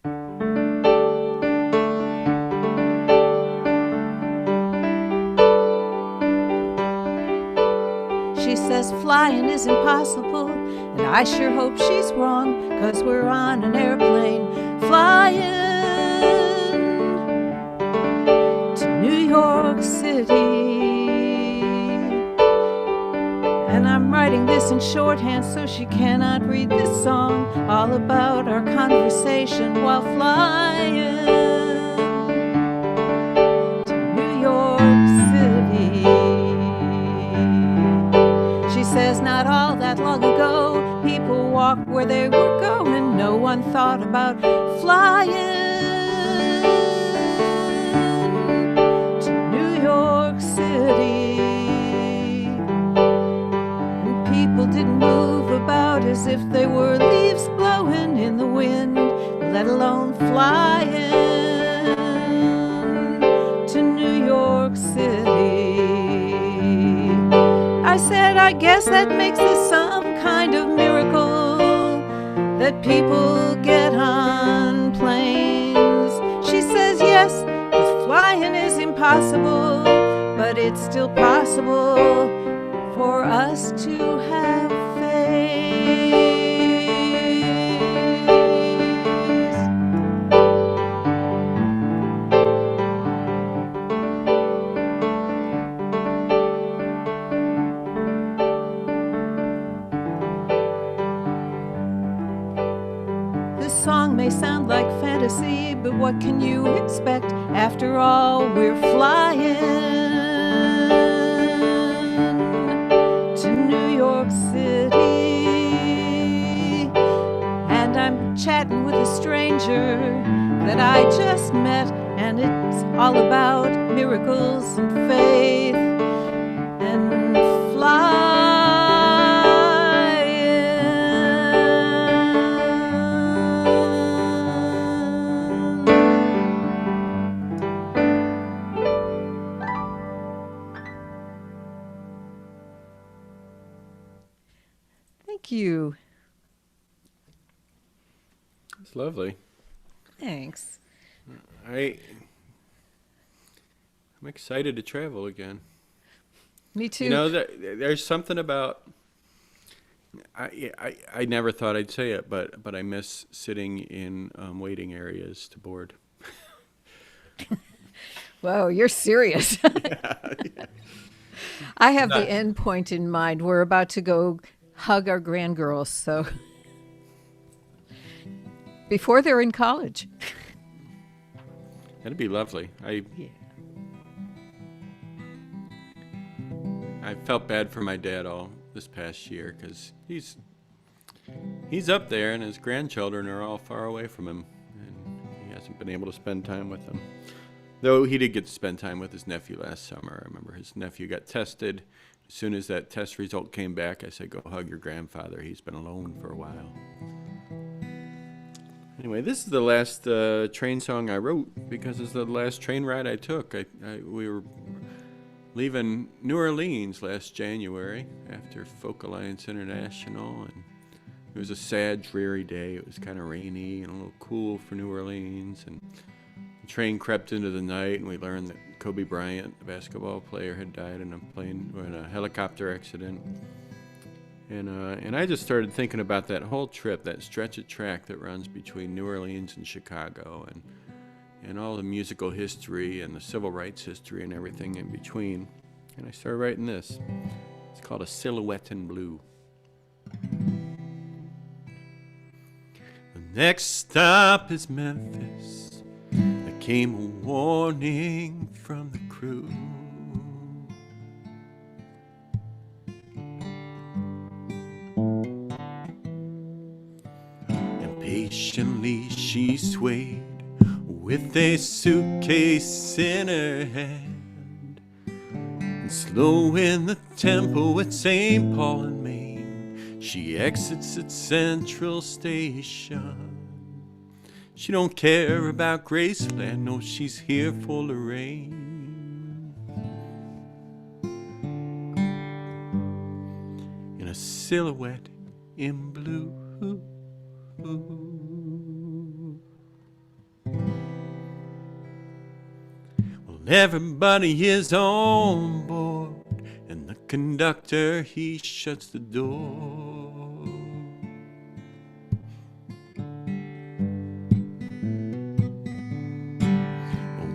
She says flying is impossible, and I sure hope she's wrong, 'cause we're on an airplane flying to New York City. And I'm writing this in shorthand so she cannot read this song, all about our conversation while flying to New York City. She says not all that long ago, people walked where they were going. No one thought about flying to New York City. And people didn't move about as if they were leaves blowing in the wind, let alone flying to New York City. I said, I guess that makes this some kind of miracle, that people get on planes. She says, yes, 'cause flying is impossible, but it's still possible for us to have faith. This song may sound like fantasy, but what can you expect? After all, we're flying to New York City. And I'm chatting with a stranger that I just met, and it's all about miracles and faith and Thank you.
It's lovely.
Thanks.
I'm excited to travel again.
Me too.
You know, there's something about, I never thought I'd say it, but I miss sitting in waiting areas to board.
Whoa, you're serious.
Yeah.
I have the end point in mind. We're about to go hug our grandgirls, so before they're in college.
That'd be lovely. I felt bad for my dad all this past year because he's up there and his grandchildren are all far away from him, and he hasn't been able to spend time with them. Though he did get to spend time with his nephew last summer. I remember his nephew got tested. As soon as that test result came back, I said, go hug your grandfather. He's been alone for a while. Anyway, this is the last train song I wrote because it's the last train ride I took. We were leaving New Orleans last January after Folk Alliance International, and it was a sad, dreary day. It was kind of rainy and a little cool for New Orleans, and the train crept into the night, and we learned that Kobe Bryant, the basketball player, had died in a helicopter accident. And I just started thinking about that whole trip, that stretch of track that runs between New Orleans and Chicago, and all the musical history and the civil rights history and everything in between. And I started writing this. It's called A Silhouette in Blue. The next stop is Memphis. There came a warning from the crew. Impatiently she swayed with a suitcase in her hand, and slowing the tempo at St. Paul and Main, she exits at Central Station. She don't care about Graceland, no, she's here for Lorraine. a silhouette in blue. Well, everybody is on board, and the conductor, he shuts the door.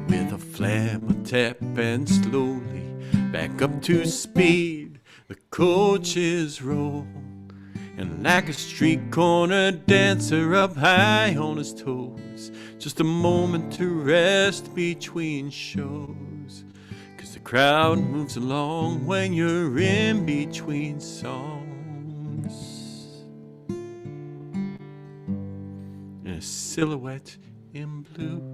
With a flam, a tap, and slowly back up to speed, the coaches roll. And like a street corner dancer up high on his toes, just a moment to rest between shows. 'Cause the crowd moves along when you're in between songs. And a silhouette in blue.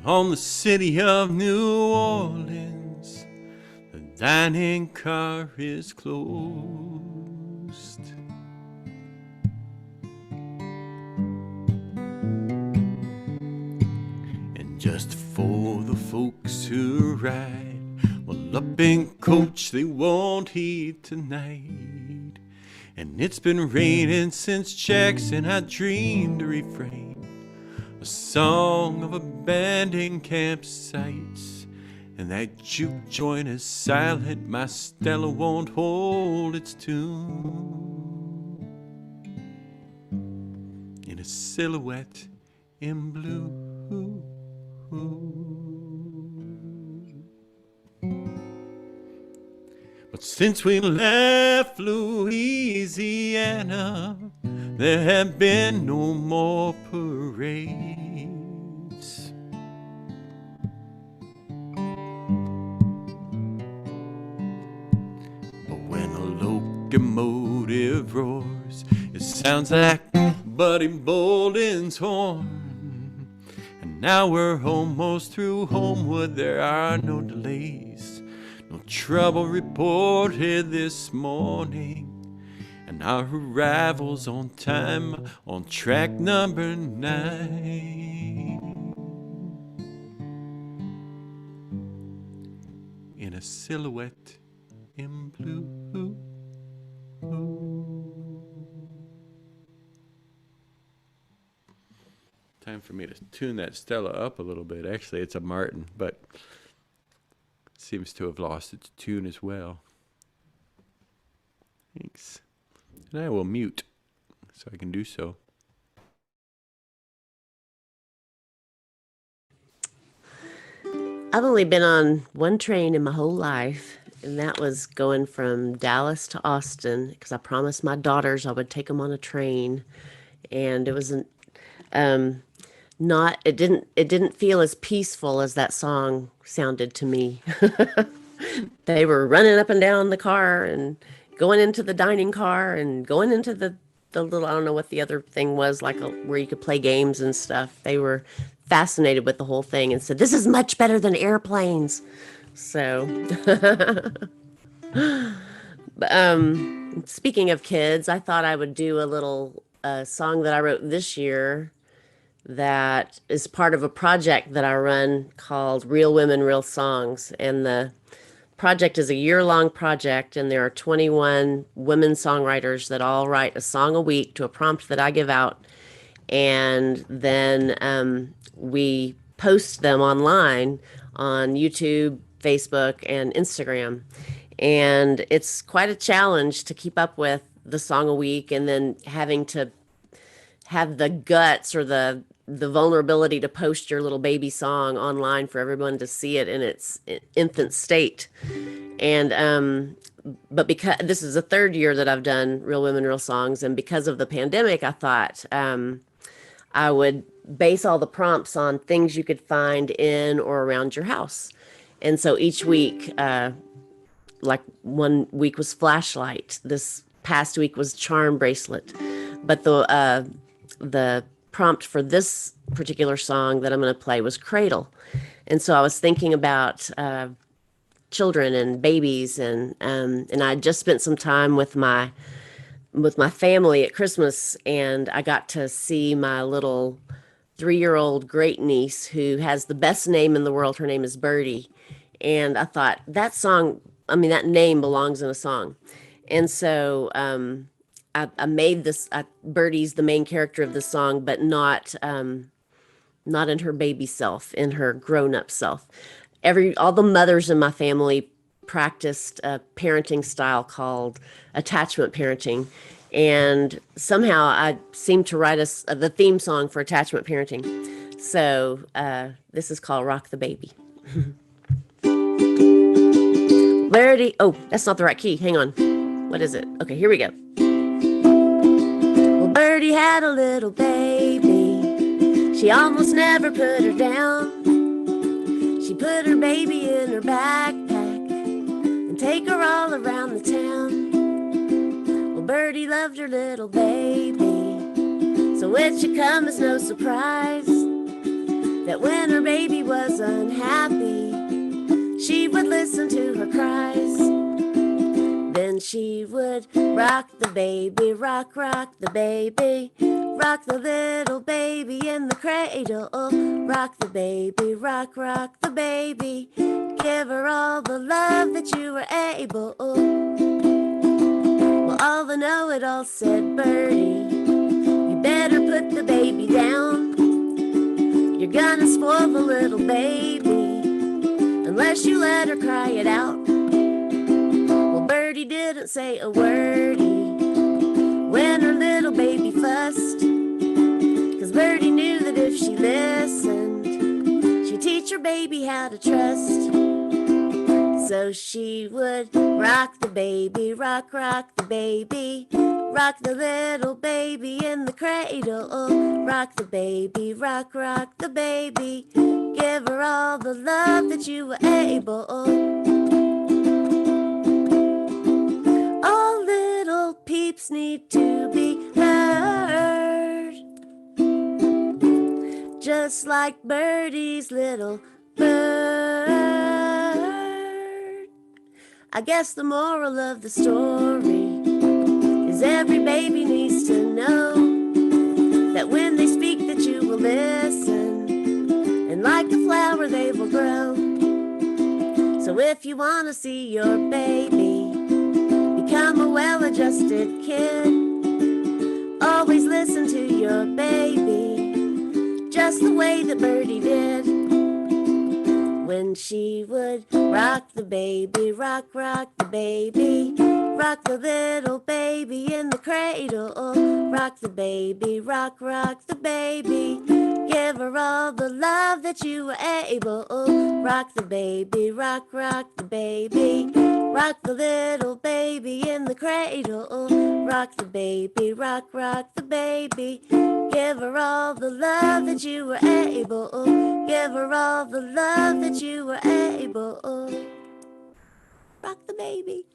On the city of New Orleans, the dining car is closed. And just for the folks who ride, well, up in coach they won't eat tonight. And it's been raining since Jackson, I dreamed to refrain a song of abandoned campsites. And that juke joint is silent, my Stella won't hold its tune. In a silhouette in blue. But since we left Louisiana, there have been no more parades. But when a locomotive roars, it sounds like Buddy Bolden's horn. And now we're almost through Homewood, there are no delays, no trouble reported this morning. And our arrival's on time on track number 9. In a silhouette in blue. Time for me to tune that Stella up a little bit. Actually, it's a Martin, but it seems to have lost its tune as well. Thanks. And I will mute so I can do so.
I've only been on one train in my whole life, and that was going from Dallas to Austin, because I promised my daughters I would take them on a train, and it wasn't not it didn't feel as peaceful as that song sounded to me. They were running up and down the car and going into the dining car and going into the little, I don't know what the other thing was, like where you could play games and stuff. They were fascinated with the whole thing and said, "This is much better than airplanes." So, speaking of kids, I thought I would do a little song that I wrote this year that is part of a project that I run called Real Women, Real Songs. And the project is a year-long project, and there are 21 women songwriters that all write a song a week to a prompt that I give out. And then we post them online on YouTube, Facebook, and Instagram. And it's quite a challenge to keep up with the song a week and then having to have the guts or the vulnerability to post your little baby song online for everyone to see it in its infant state. And but because this is the third year that I've done Real Women, Real Songs, and because of the pandemic, I thought I would base all the prompts on things you could find in or around your house. And so each week, like one week was flashlight. This past week was charm bracelet. But the prompt for this particular song that I'm going to play was cradle. And so I was thinking about children and babies, and I just spent some time with my family at Christmas, and I got to see my little 3-year-old great niece who has the best name in the world. Her name is Birdie. And I thought that name belongs in a song. And so I made this, Birdie's the main character of the song, but not in her baby self, in her grown-up self. All the mothers in my family practiced a parenting style called attachment parenting. And somehow I seemed to write the theme song for attachment parenting. So this is called Rock the Baby. Birdie, oh, that's not the right key. Hang on. What is it? Okay, here we go. Well, Birdie had a little baby. She almost never put her down. She put her baby in her backpack and take her all around the town. Well, Birdie loved her little baby, so it should come as no surprise that when her baby was unhappy, she would listen to her cries. Then she would rock the baby, rock the baby, rock the little baby in the cradle. Rock the baby, rock the baby, give her all the love that you were able. Well, all the know-it-all said, Birdie, you better put the baby down. You're gonna spoil the little baby unless you let her cry it out. Well, Birdie didn't say a wordie when her little baby fussed, 'cause Birdie knew that if she listened, she'd teach her baby how to trust. So she would rock the baby, rock the baby, rock the little baby in the cradle. Rock the baby, rock the baby, give her all the love that you were able. All little peeps need to be heard, just like Birdie's little bird. I guess the moral of the story is every baby needs to know that when they speak that you will listen, and like a flower they will grow. So if you want to see your baby become a well-adjusted kid, always listen to your baby just the way that Birdie did. When she would rock the baby, rock the baby, rock the little baby in the cradle. Rock the baby, rock the baby, give her all the love that you were able. Rock the baby, rock the baby, rock the little baby in the cradle. Rock the baby, rock the baby, give her all the love that you were able. Give her all the love that you were able. Rock the baby.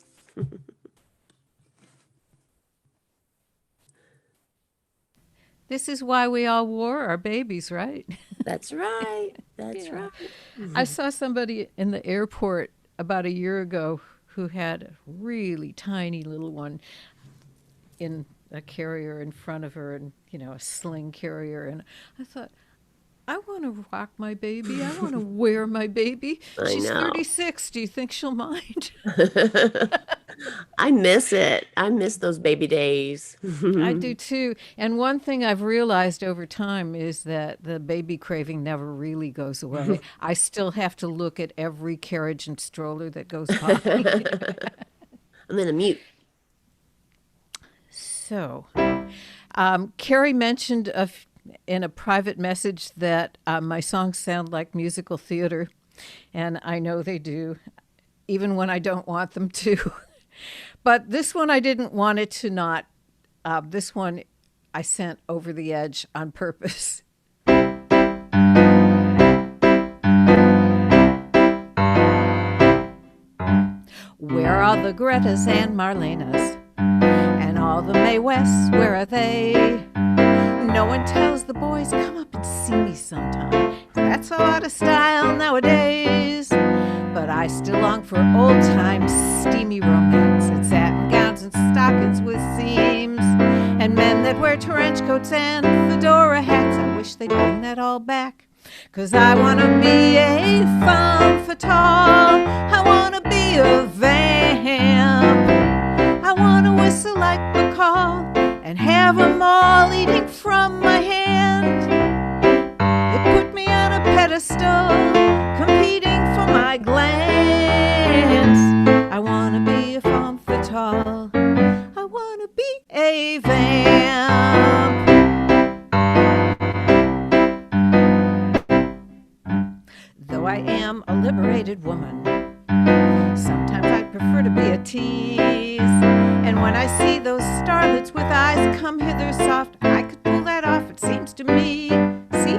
This is why we all wore our babies, right?
That's right. That's
Yeah.
right.
I saw somebody in the airport about a year ago who had a really tiny little one in a carrier in front of her, and a sling carrier. And I thought, I want to rock my baby. I want to wear my baby.
I
She's
know.
36. Do you think she'll mind?
I miss it. I miss those baby days.
I do too. And one thing I've realized over time is that the baby craving never really goes away. I still have to look at every carriage and stroller that goes by.
I'm in a mute.
So, Carrie mentioned in a private message that my songs sound like musical theater, and I know they do, even when I don't want them to. But this one, I didn't want it to not. This one, I sent over the edge on purpose. Where are all the Gretas and Marlenas? And all the Mae Wests, where are they? No one tells the boys, come up and see me sometime. That's so out of style nowadays. But I still long for old times, steamy romance, and satin gowns and stockings with seams, and men that wear trench coats and fedora hats. I wish they'd bring that all back, 'cause I wanna be a femme fatale. I wanna be a vamp. I wanna whistle like Bacall and have 'em all eating from my hand. They put me on a pedestal, competing for my glance. I wanna be a femme fatale. I wanna be a vamp. Though I am a liberated woman, sometimes I prefer to be a tease. And when I see those starlets with eyes come hither soft, I could pull that off, it seems to me. See?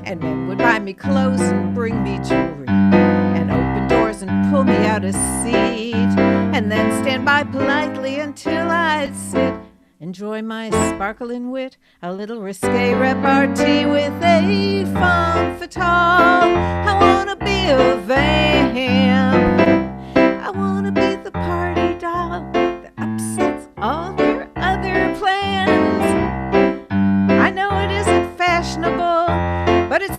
And men would buy me clothes and bring me jewelry, and open doors and pull me out a seat, and then stand by politely until I'd sit, enjoy my sparkling wit, a little risque repartee with a femme fatale. I wanna be a vamp. I wanna be the party doll that upsets all their other plans. I know it isn't fashionable, but it's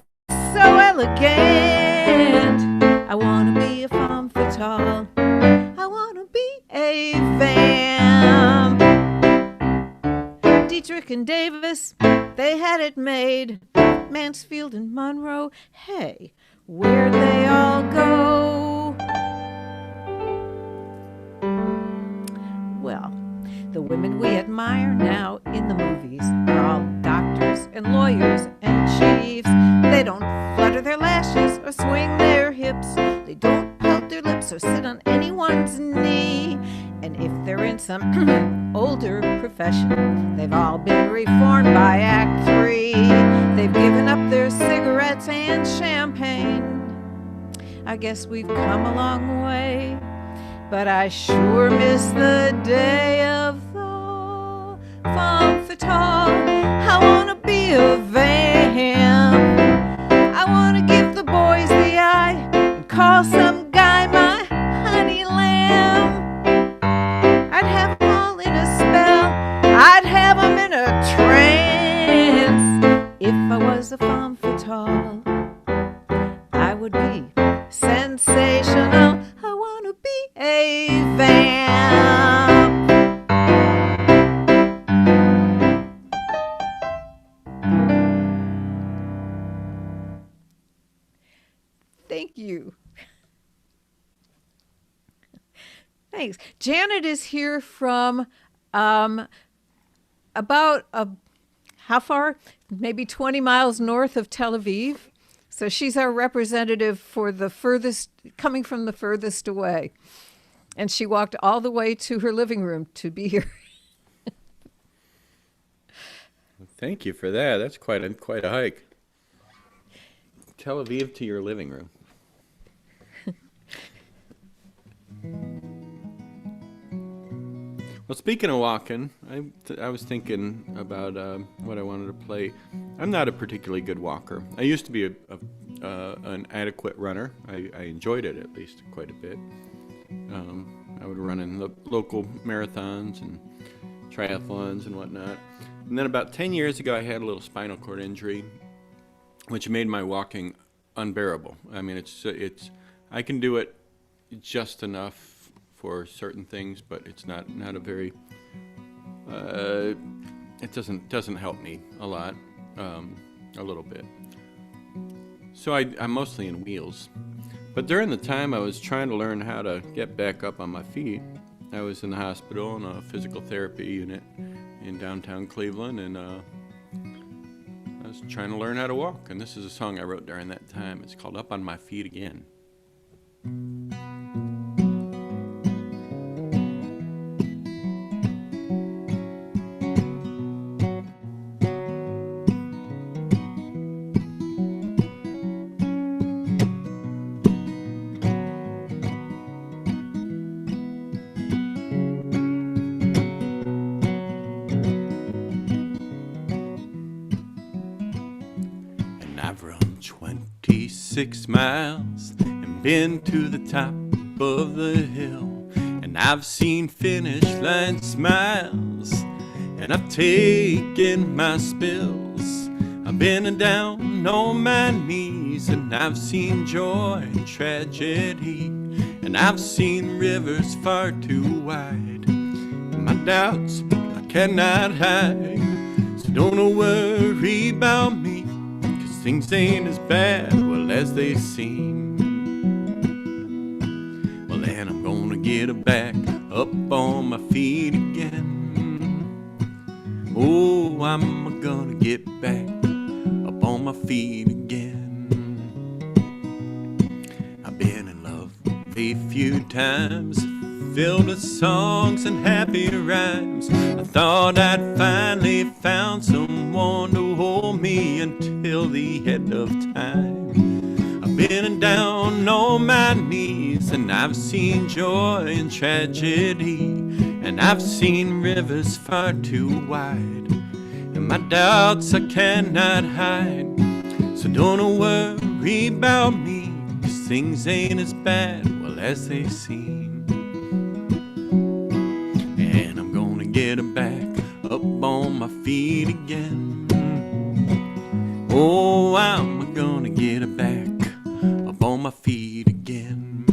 so elegant. I wanna be a femme fatale. I wanna be a vamp. Dietrich and Davis, they had it made. Mansfield and Monroe, hey, where'd they all go? Well, the women we admire now in the movies are all doctors and lawyers and chiefs. They don't flutter their lashes or swing their hips. They don't pout their lips or sit on anyone's knee. And if they're in some older profession, they've all been reformed by Act 3. They've given up their cigarettes and champagne. I guess we've come a long way, but I sure miss the day of the femme fatale. I wanna be a vamp. I wanna give the boys the eye and call some guy my honey lamb. I'd have 'em all in a spell, I'd have 'em in a trance. If I was a femme fatale, I would be sensational. I wanna be a vamp. Thank you. Thanks. Janet is here from about how far? Maybe 20 miles north of Tel Aviv. So she's our representative for the furthest, coming from the furthest away. And she walked all the way to her living room to be here.
Thank you for that. That's quite a hike. Tel Aviv to your living room. Well, speaking of walking, I was thinking about what I wanted to play. I'm not a particularly good walker. I used to be an adequate runner. I enjoyed it at least quite a bit. I would run in local marathons and triathlons and whatnot. And then about 10 years ago, I had a little spinal cord injury, which made my walking unbearable. I mean, I can do it just enough for certain things, but it's not a very, it doesn't help me a lot, a little bit. So I'm mostly in wheels. But during the time I was trying to learn how to get back up on my feet, I was in the hospital in a physical therapy unit, in downtown Cleveland, and I was trying to learn how to walk. And this is a song I wrote during that time. It's called Up on My Feet Again. I've run 26 miles and been to the top of the hill, and I've seen finish line smiles, and I've taken my spills. I've been down on my knees, and I've seen joy and tragedy, and I've seen rivers far too wide. And my doubts I cannot hide, so don't worry about me. Things ain't as bad, well, as they seem. Well, then I'm gonna get back up on my feet again. Oh, I'm gonna get back up on my feet again. I've been in love a few times, filled with songs and happy rhymes. I thought I'd finally found someone to hold me until the end of time. I've been down on my knees, and I've seen joy and tragedy, and I've seen rivers far too wide, and my doubts I cannot hide. So don't worry about me, 'cause things ain't as bad, well, as they seem. Get back up on my feet again. Oh, I'm gonna get back up on my feet again.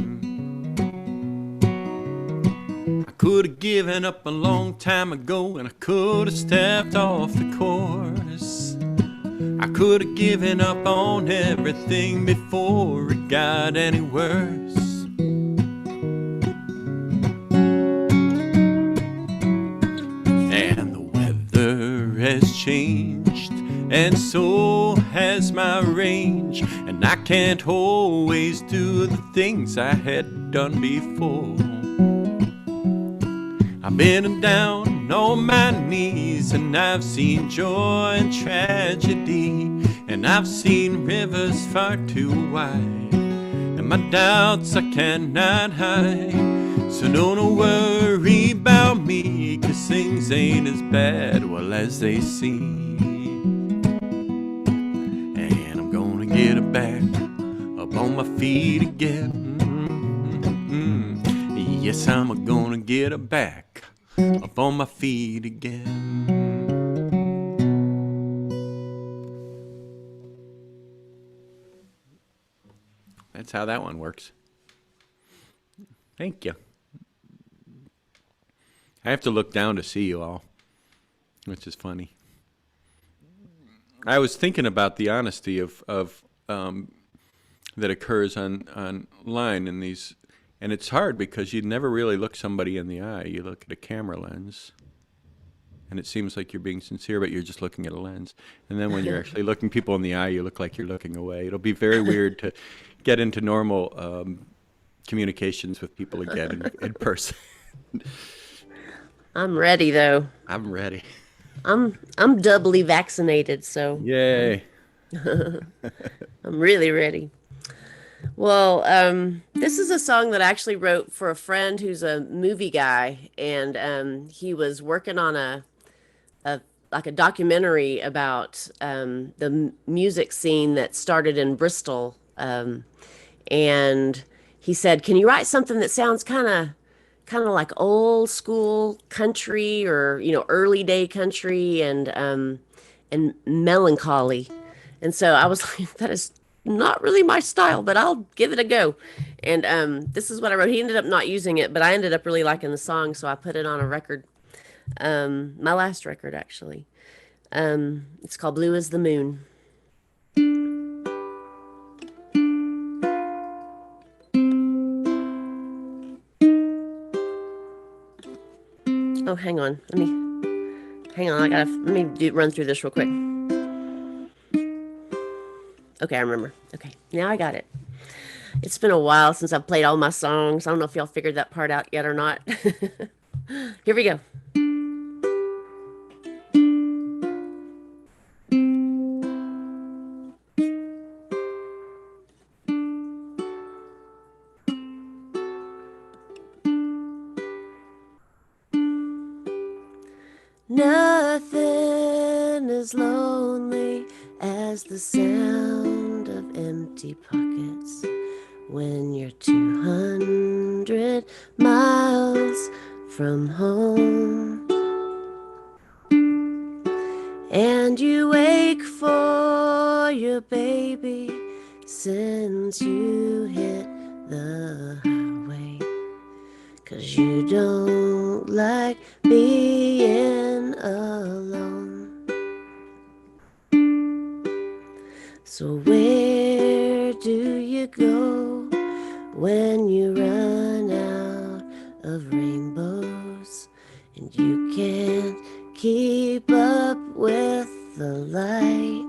I could have given up a long time ago, and I could have stepped off the course. I could have given up on everything before it got any worse. Has changed, and so has my range, and I can't always do the things I had done before. I've been down on my knees, and I've seen joy and tragedy, and I've seen rivers far too wide, and my doubts I cannot hide. So don't worry about me, 'cause things ain't as bad, well, as they seem. And I'm gonna get back up on my feet again. Yes, I'm gonna get back up on my feet again. That's how that one works. Thank you. I have to look down to see you all, which is funny. I was thinking about the honesty of that occurs online in these, and it's hard because you never really look somebody in the eye. You look at a camera lens, and it seems like you're being sincere, but you're just looking at a lens. And then when you're actually looking people in the eye, you look like you're looking away. It'll be very weird to get into normal communications with people again in person.
I'm ready, though.
I'm ready.
I'm doubly vaccinated, so
Yay.
I'm really ready. Well, this is a song that I actually wrote for a friend who's a movie guy, and he was working on a documentary about the music scene that started in Bristol, and he said, "Can you write something that sounds kind of like old school country, or early day country, and melancholy?" And so I was like, that is not really my style, but I'll give it a go. And this is what I wrote. He ended up not using it, but I ended up really liking the song, so I put it on a record, my last record, actually. It's called Blue as the Moon. Oh, hang on. Hang on, let me run through this real quick. Okay, I remember. Okay, now I got it. It's been a while since I've played all my songs. I don't know if y'all figured that part out yet or not. Here we go. Nothing is lonely as the sound of empty pockets when you're 200 miles from home and you wake for your baby since you hit the highway 'cause you don't like being alone. So where do you go when you run out of rainbows and you can't keep up with the light?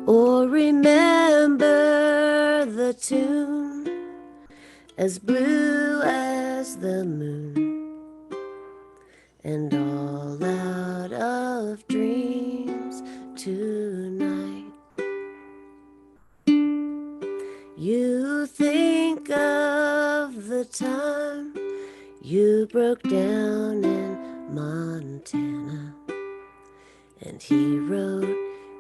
Or remember the tune as blue as the moon and all out of dreams tonight. You think of the time you broke down in Montana and he wrote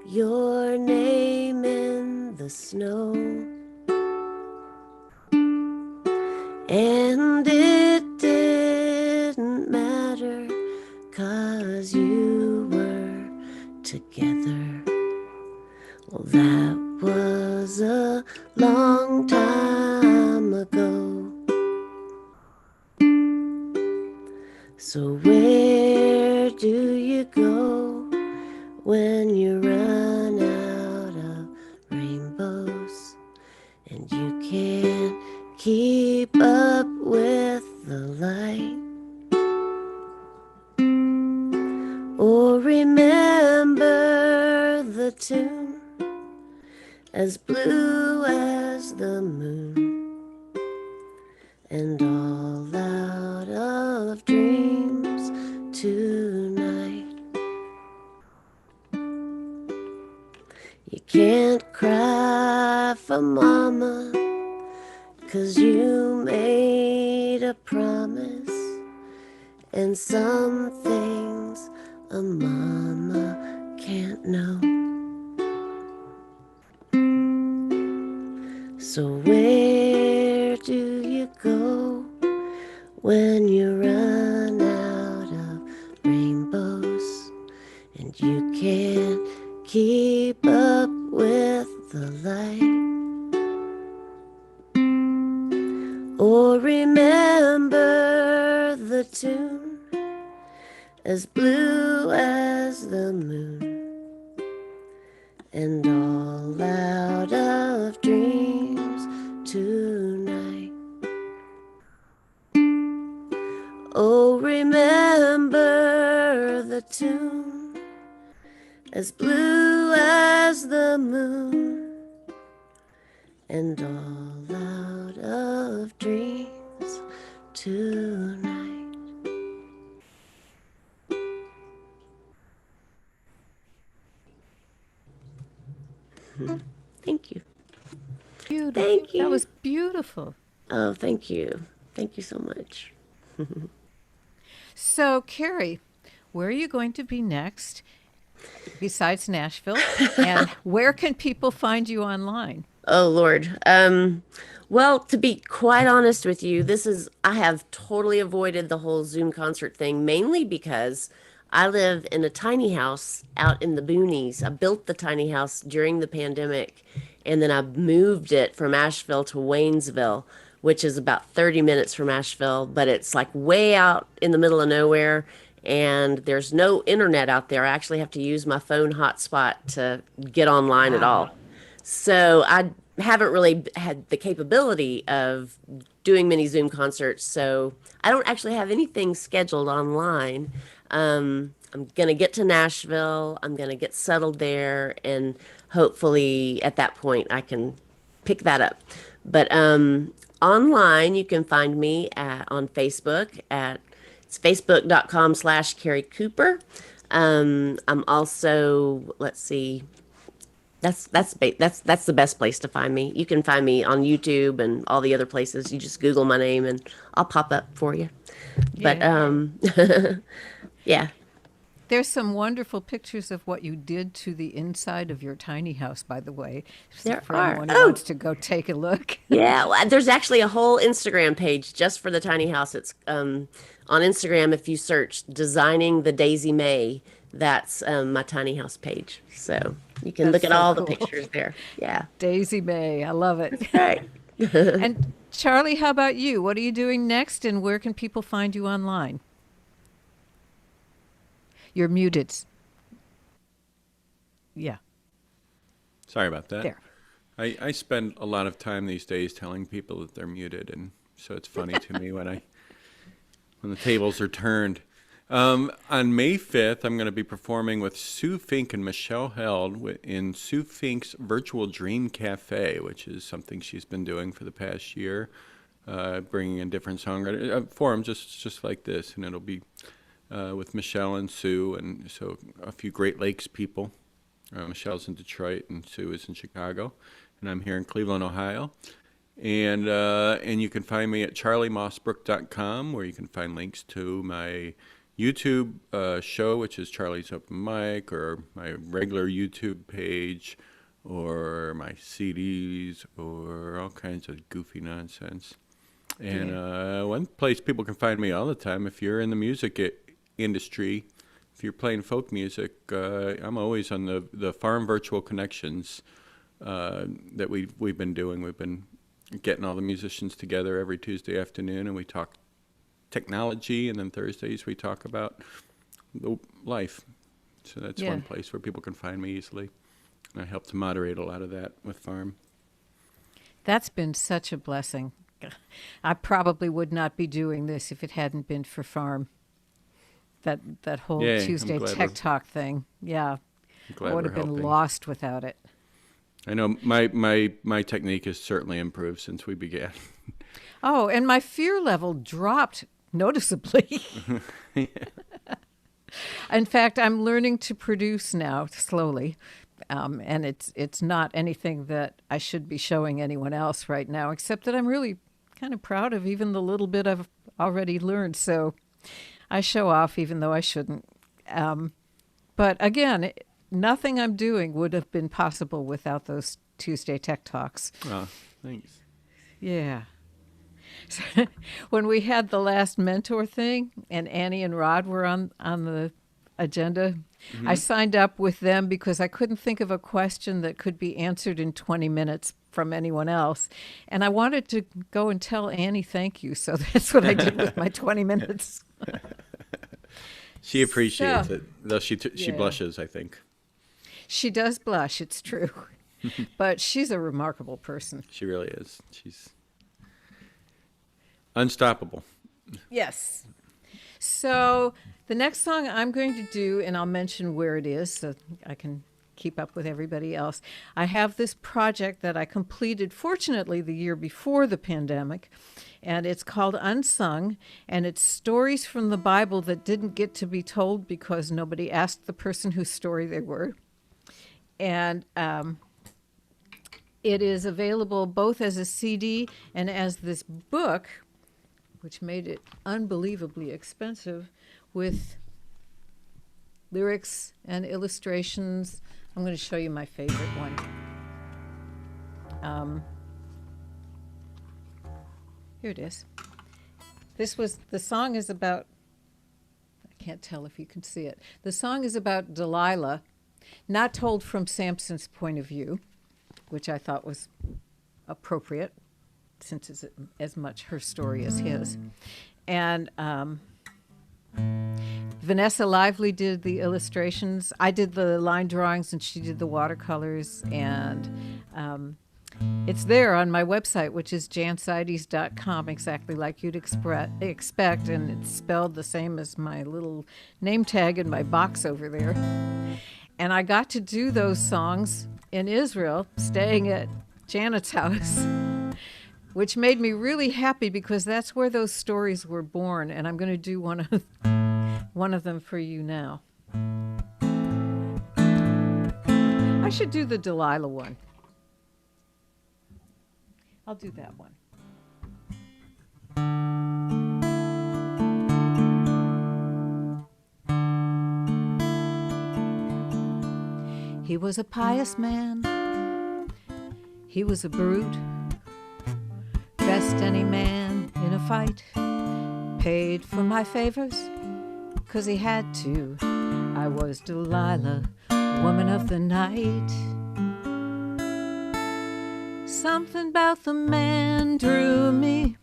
your name in the snow. And it didn't matter 'cause you were together. Well, that was a long time ago. So where do you go when you run out of rainbows and you can't keep up with the light? Or remember the tune as blue as the moon and all out of dreams tonight. You can't cry for mama 'cause you made a promise, and some things a mama can't know. So where do you go when you run out of rainbows and you can't keep up with the light? Or remember the tune as blue as the moon and all out of dreams tonight. Oh, remember the tune as blue as the moon and all out of dreams tonight. Thank you.
Beautiful.
Thank you.
That was beautiful.
Oh, thank you. Thank you so much.
So, Carrie, where are you going to be next besides Nashville? And where can people find you online?
Oh, Lord. Well, to be quite honest with you, I have totally avoided the whole Zoom concert thing, mainly because I live in a tiny house out in the boonies. I built the tiny house during the pandemic, and then I moved it from Asheville to Waynesville, which is about 30 minutes from Asheville, but it's like way out in the middle of nowhere, and there's no internet out there. I actually have to use my phone hotspot to get online at all. So I haven't really had the capability of doing many Zoom concerts. So I don't actually have anything scheduled online. I'm gonna get to Nashville. I'm gonna get settled there, and hopefully at that point I can pick that up. But online, you can find me on Facebook at it's facebook.com/Carrie Cooper. I'm also, let's see, that's the best place to find me. You can find me on YouTube and all the other places. You just Google my name and I'll pop up for you. But
Yeah.
yeah.
There's some wonderful pictures of what you did to the inside of your tiny house, by the way,
There
for
are.
anyone who
Oh,
wants to go take a look.
yeah. Well, there's actually a whole Instagram page just for the tiny house. It's on Instagram. If you search "Designing the Daisy May," that's my tiny house page. So you can
That's
look at
so
all the
cool.
pictures there. Yeah.
Daisy May, I love it.
Right.
And Charlie, how about you? What are you doing next, and where can people find you online? You're muted. Yeah,
Sorry about that.
there.
I spend a lot of time these days telling people that they're muted, and so it's funny to me when the tables are turned. On May 5th, I'm going to be performing with Sue Fink and Michelle Held in Sue Fink's Virtual Dream Cafe, which is something she's been doing for the past year, bringing in different songwriters, forums just like this, and it'll be with Michelle and Sue, and so a few Great Lakes people. Michelle's in Detroit, and Sue is in Chicago, and I'm here in Cleveland, Ohio. And you can find me at charliemossbrook.com, where you can find links to my YouTube show, which is Charlie's Open Mic, or my regular YouTube page, or my CDs, or all kinds of goofy nonsense. And one place people can find me all the time, if you're in the music industry, if you're playing folk music, I'm always on the Farm Virtual Connections that we've been doing. We've been getting all the musicians together every Tuesday afternoon, and we talk technology, and then Thursdays we talk about life. So that's
Yeah.
one place where people can find me easily. And I help to moderate a lot of that with Farm.
That's been such a blessing. I probably would not be doing this if it hadn't been for Farm. That whole
Yay, I'm
Tuesday
glad
Tech
we're-
Talk thing. Yeah,
I'm
I
glad
would
we're
have been
helping.
lost without it.
I know my technique has certainly improved since we began.
Oh, and my fear level dropped noticeably. In fact, I'm learning to produce now slowly, and it's not anything that I should be showing anyone else right now, except that I'm really kind of proud of even the little bit I've already learned. So I show off even though I shouldn't. But again, nothing I'm doing would have been possible without those Tuesday Tech Talks.
Oh, thanks.
Yeah. When we had the last mentor thing and Annie and Rod were on the agenda, I signed up with them because I couldn't think of a question that could be answered in 20 minutes from anyone else. And I wanted to go and tell Annie thank you. So that's what I did with my 20 minutes.
She appreciates
So-
it, though she
Yeah.
blushes, I think.
She does blush, it's true. But she's a remarkable person.
She really is. She's unstoppable.
Yes. So the next song I'm going to do, and I'll mention where it is so I can keep up with everybody else. I have this project that I completed, fortunately, the year before the pandemic, and it's called Unsung, and it's stories from the Bible that didn't get to be told because nobody asked the person whose story they were. And it is available both as a CD and as this book, which made it unbelievably expensive, with lyrics and illustrations. I'm going to show you my favorite one. Here it is. The song is about, I can't tell if you can see it. The song is about Delilah, not told from Samson's point of view, which I thought was appropriate since it's as much her story as his. And Vanessa Lively did the illustrations. I did the line drawings and she did the watercolors. And It's there on my website, which is jansides.com, exactly like you'd expect, and it's spelled the same as my little name tag in my box over there. And I got to do those songs in Israel, staying at Janet's house, which made me really happy because that's where those stories were born, and I'm going to do one of them for you now. I should do the Delilah one. I'll do that one. He was a pious man. He was a brute. Best any man in a fight. Paid for my favors, 'cause he had to. I was Delilah, woman of the night. Something about the man drew me.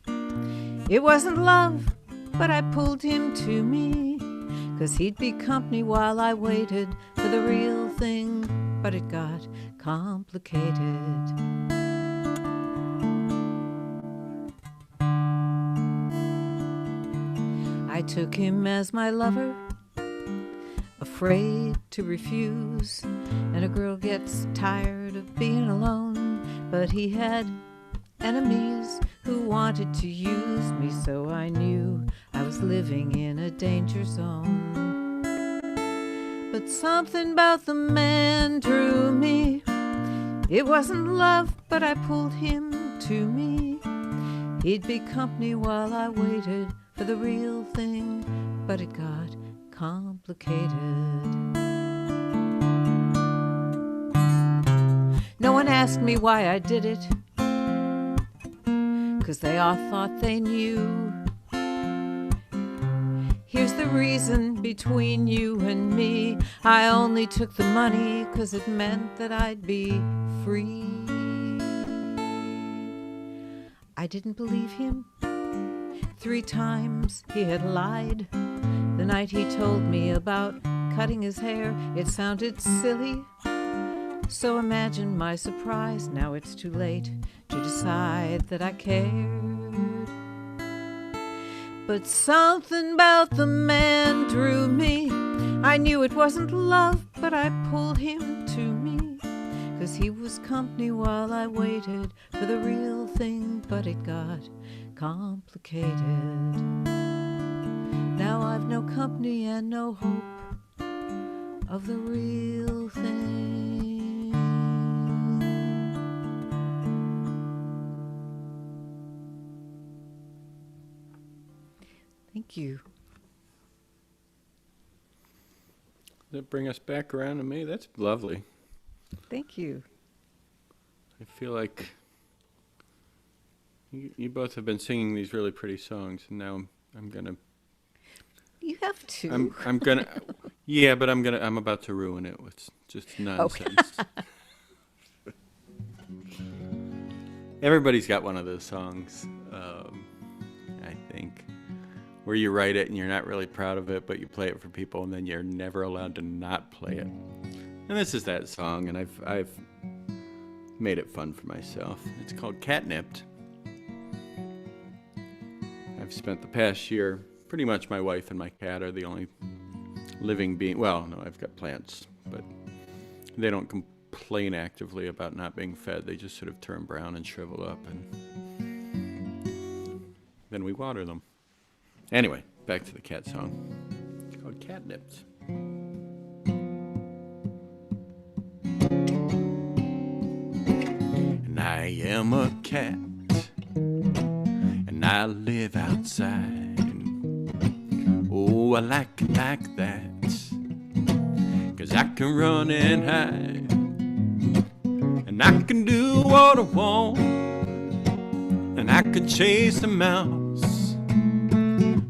It wasn't love, but I pulled him to me, 'cause he'd be company while I waited for the real thing, but it got complicated. I took him as my lover, afraid to refuse, and a girl gets tired of being alone, but he had enemies who wanted to use me, so I knew I was living in a danger zone. But something about the man drew me. It wasn't love, but I pulled him to me. He'd be company while I waited for the real thing, but it got complicated. No one asked me why I did it, 'cause they all thought they knew. Here's the reason between you and me. I only took the money 'cause it meant that I'd be free. I didn't believe him. 3 times he had lied. The night he told me about cutting his hair, it sounded silly. So imagine my surprise. Now it's too late to decide that I cared. But something about the man drew me. I knew it wasn't love, but I pulled him to me, 'cause he was company while I waited for the real thing, but it got complicated. Now I've no company and no hope of the real thing. Thank you.
Does that bring us back around to me? That's lovely.
Thank you.
I feel like you both have been singing these really pretty songs, and now I'm gonna.
You have to.
I'm gonna. Yeah, but I'm about to ruin it with just nonsense. Okay. Everybody's got one of those songs, I think, where you write it and you're not really proud of it, but you play it for people, and then you're never allowed to not play it. And this is that song, and I've made it fun for myself. It's called Catnipped. I've spent the past year, pretty much my wife and my cat are the only living being. Well, no, I've got plants, but they don't complain actively about not being fed. They just sort of turn brown and shrivel up, and then we water them. Anyway, back to the cat song. It's called Catnipped. And I am a cat, and I live outside. Oh, I like it like that, 'cause I can run and hide, and I can do what I want, and I can chase a mouse,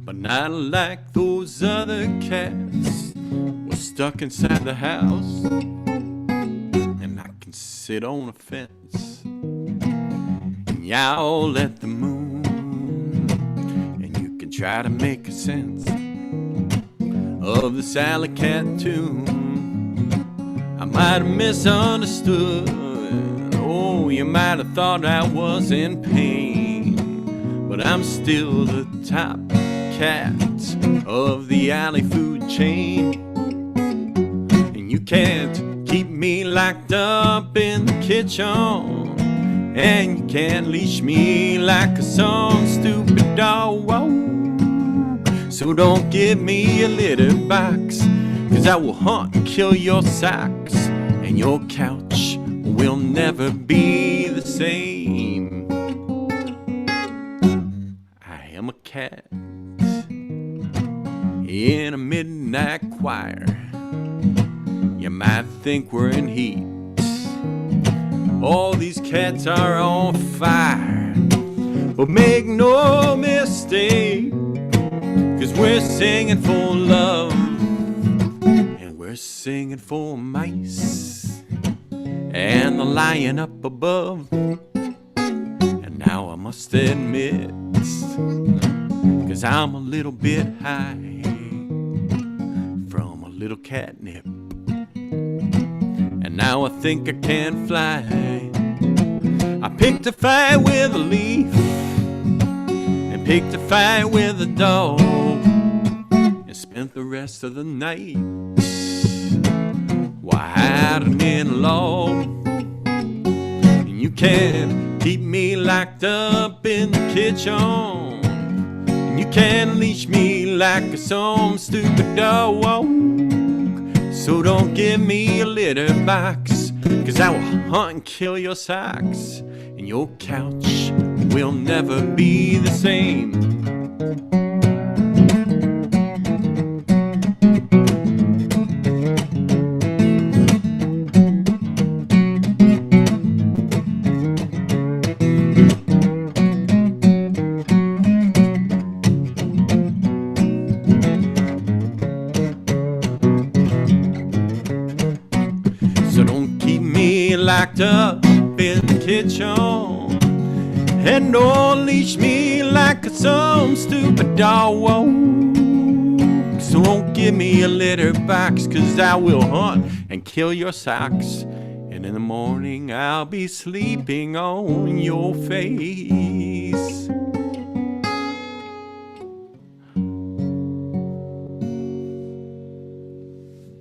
but not like those other cats were stuck inside the house. And I can sit on a fence and yowl at the moon, and you can try to make a sense of this alley cat tune. I might have misunderstood Oh, you might have thought I was in pain, but I'm still the top cat of the alley food chain. And you can't keep me locked up in the kitchen, and you can't leash me like some stupid dog. So don't give me a litter box, 'cause I will hunt and kill your socks, and your couch will never be the same. I am a cat in a midnight choir. You might think we're in heat. All these cats are on fire, but make no mistake, 'cause we're singing for love, and we're singing for mice, and the lion up above. And now I must admit, 'cause I'm a little bit high from a little catnip, and now I think I can fly. I picked a fight with a leaf, and picked a fight with a dog, and spent the rest of the night while hiding in a log. And you can't keep me locked up in the kitchen, and you can't leash me like some stupid dog. So don't give me a litter box, 'cause I will hunt and kill your socks, and your couch will never be the same. So don't keep me locked up in the kitchen, and don't leash me like some stupid dog. So don't give me a litter box, 'cause I will hunt and kill your socks, and in the morning I'll be sleeping on your face.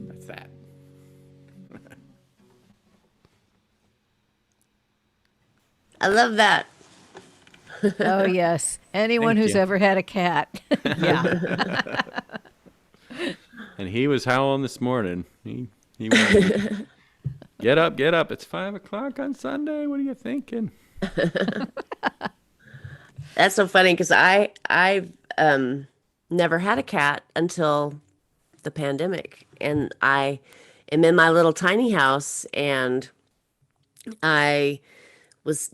That's that.
I love that.
Oh, yes. Anyone
Thank
who's
you.
ever had a cat. Yeah.
And he was howling this morning. He was, get up, get up. It's 5 o'clock on Sunday. What are you thinking?
That's so funny because I've never had a cat until the pandemic, and I am in my little tiny house, and I it's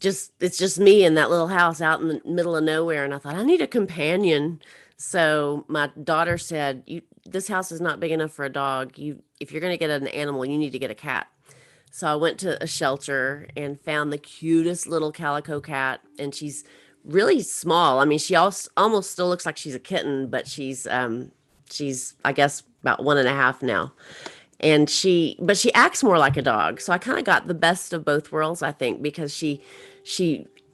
just me in that little house out in the middle of nowhere, and I thought I need a companion. So my daughter said, "You this house is not big enough for a dog. If you're going to get an animal, you need to get a cat." So I went to a shelter and found the cutest little calico cat, and she's really small. I mean, she almost still looks like she's a kitten, but she's I guess about 1.5 now. And but she acts more like a dog. So I kind of got the best of both worlds, I think, because she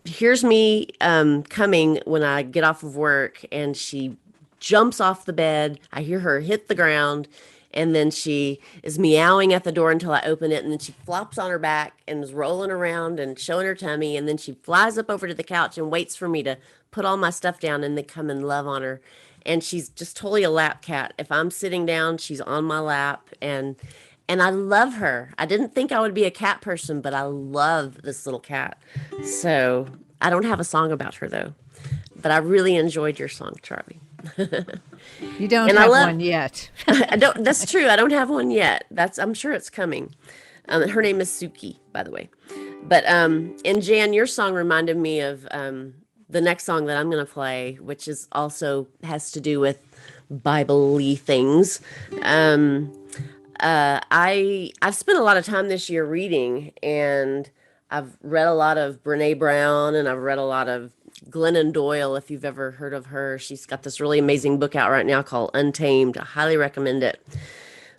hears me coming when I get off of work, and she jumps off the bed. I hear her hit the ground, and then she is meowing at the door until I open it, and then she flops on her back and is rolling around and showing her tummy, and then she flies up over to the couch and waits for me to put all my stuff down and then come and love on her. And she's just totally a lap cat. If I'm sitting down, she's on my lap, and I love her. I didn't think I would be a cat person, but I love this little cat. So I don't have a song about her though, but I really enjoyed your song, Charlie.
You don't
And I
have
love-
one yet.
I don't. That's true. I don't have one yet. I'm sure it's coming. Her name is Suki, by the way. But and Jan, your song reminded me of the next song that I'm going to play, which is also has to do with Bible-y things. I've spent a lot of time this year reading, and I've read a lot of Brene Brown, and I've read a lot of Glennon Doyle, if you've ever heard of her. She's got this really amazing book out right now called Untamed. I highly recommend it.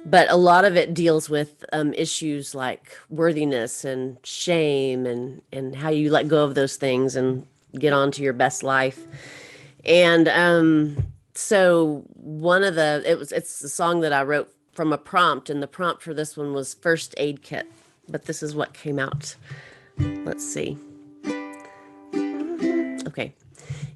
but a lot of it deals with issues like worthiness and shame and how you let go of those things and get on to your best life. And so it's the song that I wrote from a prompt, and the prompt for this one was first aid kit. But this is what came out. Let's see. Okay.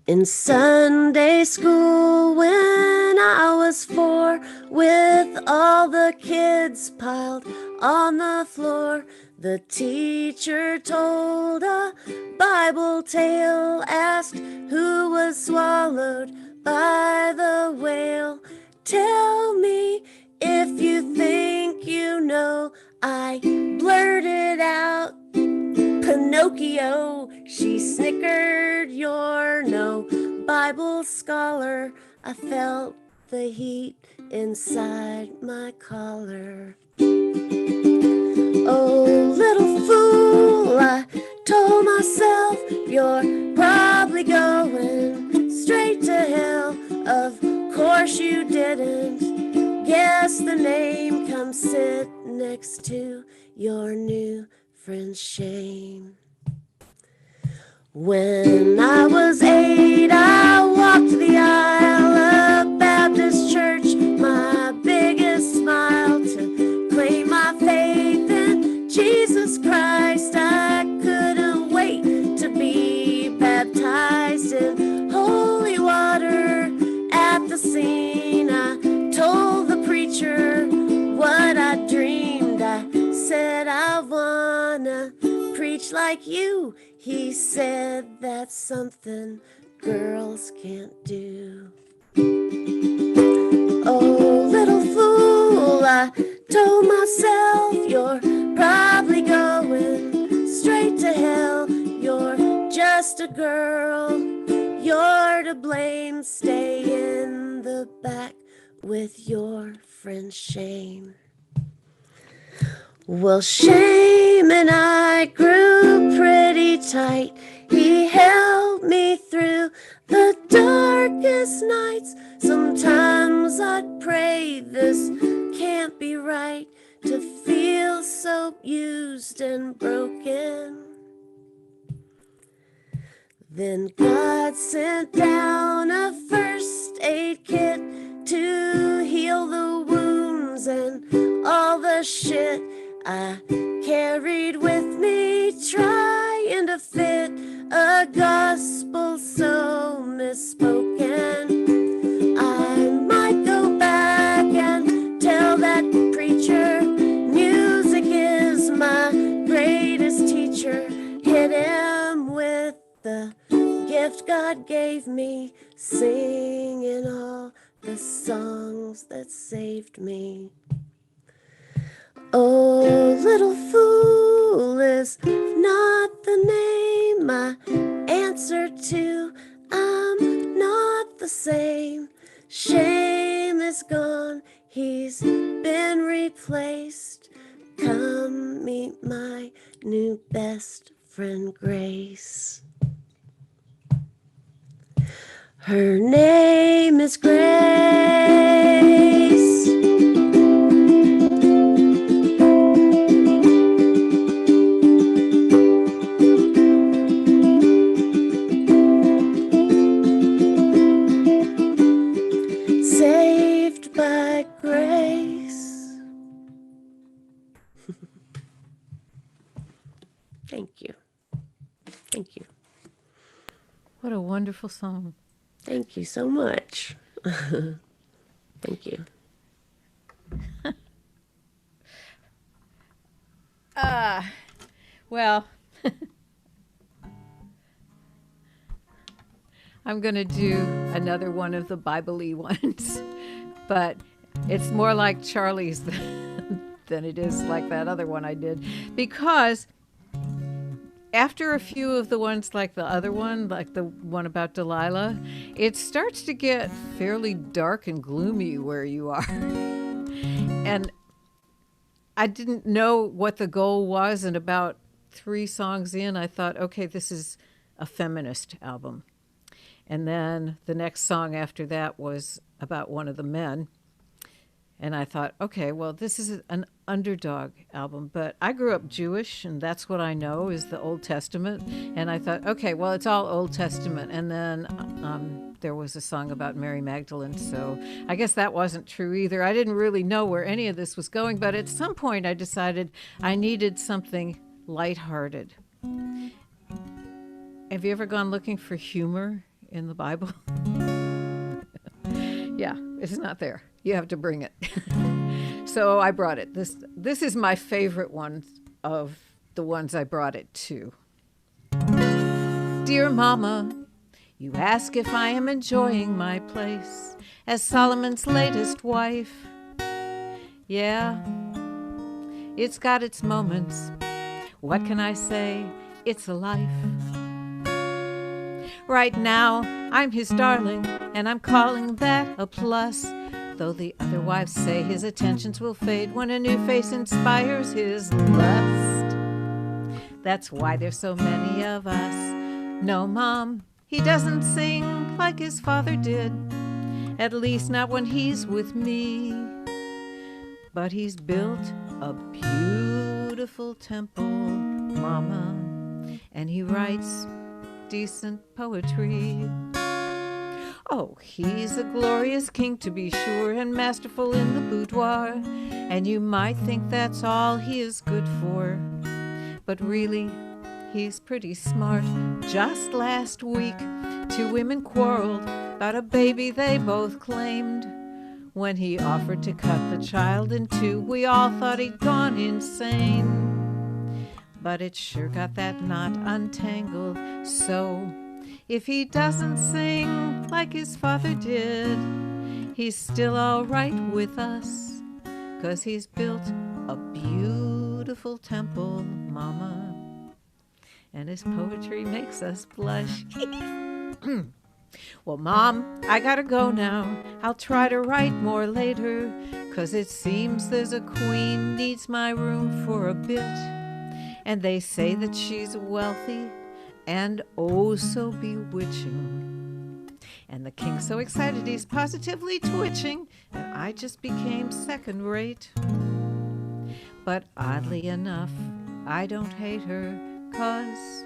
In Sunday school when I was 4, with all the kids piled on the floor, the teacher told a Bible tale, asked who was swallowed by the whale. Tell me if you think you know. I blurted out, Pinocchio. She snickered, you're no Bible scholar. I felt the heat inside my collar. Oh, little fool, I told myself, you're probably going straight to hell. Of course you didn't. Guess the name comes sit next to your new friend's shame. When I was 8, I walked the aisle of Baptist church, my biggest smile to claim my faith in Jesus Christ. I couldn't wait to be baptized in holy water. At the scene, I told the preacher what I dreamed. I said, I wanna preach like you. He said, that's something girls can't do. Oh, little fool, I told myself, you're probably going straight to hell. You're just a girl, you're to blame. Stay in the back with your friend Shame. Well, Shame and I grew pretty tight. He held me through the darkest nights. Sometimes I'd pray, this can't be right, to feel so used and broken. Then God sent down a first aid kit to heal the wounds and all the shit I carried with me, trying to fit a gospel so misspoken. I might go back and tell that preacher music is my greatest teacher. Hit him with the gift God gave me, singing all the songs that saved me. Oh, little fool is not the name I answer to. I'm not the same. Shame is gone, he's been replaced. Come meet my new best friend Grace. Her name is Grace. Saved by grace. Thank you. Thank you.
What a wonderful song.
Thank you so much. Thank you.
Well, I'm going to do another one of the Bible-y ones, but it's more like Charlie's than it is like that other one I did, because after a few of the ones like the other one, like the one about Delilah, it starts to get fairly dark and gloomy where you are. And I didn't know what the goal was, and about 3 songs in, I thought, okay, this is a feminist album. And then the next song after that was about one of the men. And I thought, okay, well, this is an underdog album, but I grew up Jewish, and that's what I know is the Old Testament. And I thought, okay, well, it's all Old Testament. And then there was a song about Mary Magdalene, so I guess that wasn't true either. I didn't really know where any of this was going, but at some point I decided I needed something lighthearted. Have you ever gone looking for humor in the Bible? Yeah, it's not there. You have to bring it. So I brought it. This is my favorite one of the ones I brought it to. Dear Mama, you ask if I am enjoying my place as Solomon's latest wife. Yeah, it's got its moments. What can I say? It's a life. Right now, I'm his darling, and I'm calling that a plus. Though the other wives say his attentions will fade when a new face inspires his lust. That's why there's so many of us. No, Mom, he doesn't sing like his father did, at least not when he's with me. But he's built a beautiful temple, Mama, and he writes decent poetry. Oh, he's a glorious king to be sure, and masterful in the boudoir, and you might think that's all he is good for. But really, he's pretty smart. Just last week, 2 women quarreled about a baby they both claimed. When he offered to cut the child in 2, we all thought he'd gone insane. But it sure got that knot untangled. So if he doesn't sing like his father did, he's still all right with us, 'cause he's built a beautiful temple, Mama, and his poetry makes us blush. Well, Mom, I gotta go now. I'll try to write more later, 'cause it seems there's a queen needs my room for a bit. And they say that she's wealthy and oh so bewitching. And the king's so excited he's positively twitching, and I just became second rate. But oddly enough, I don't hate her, 'cause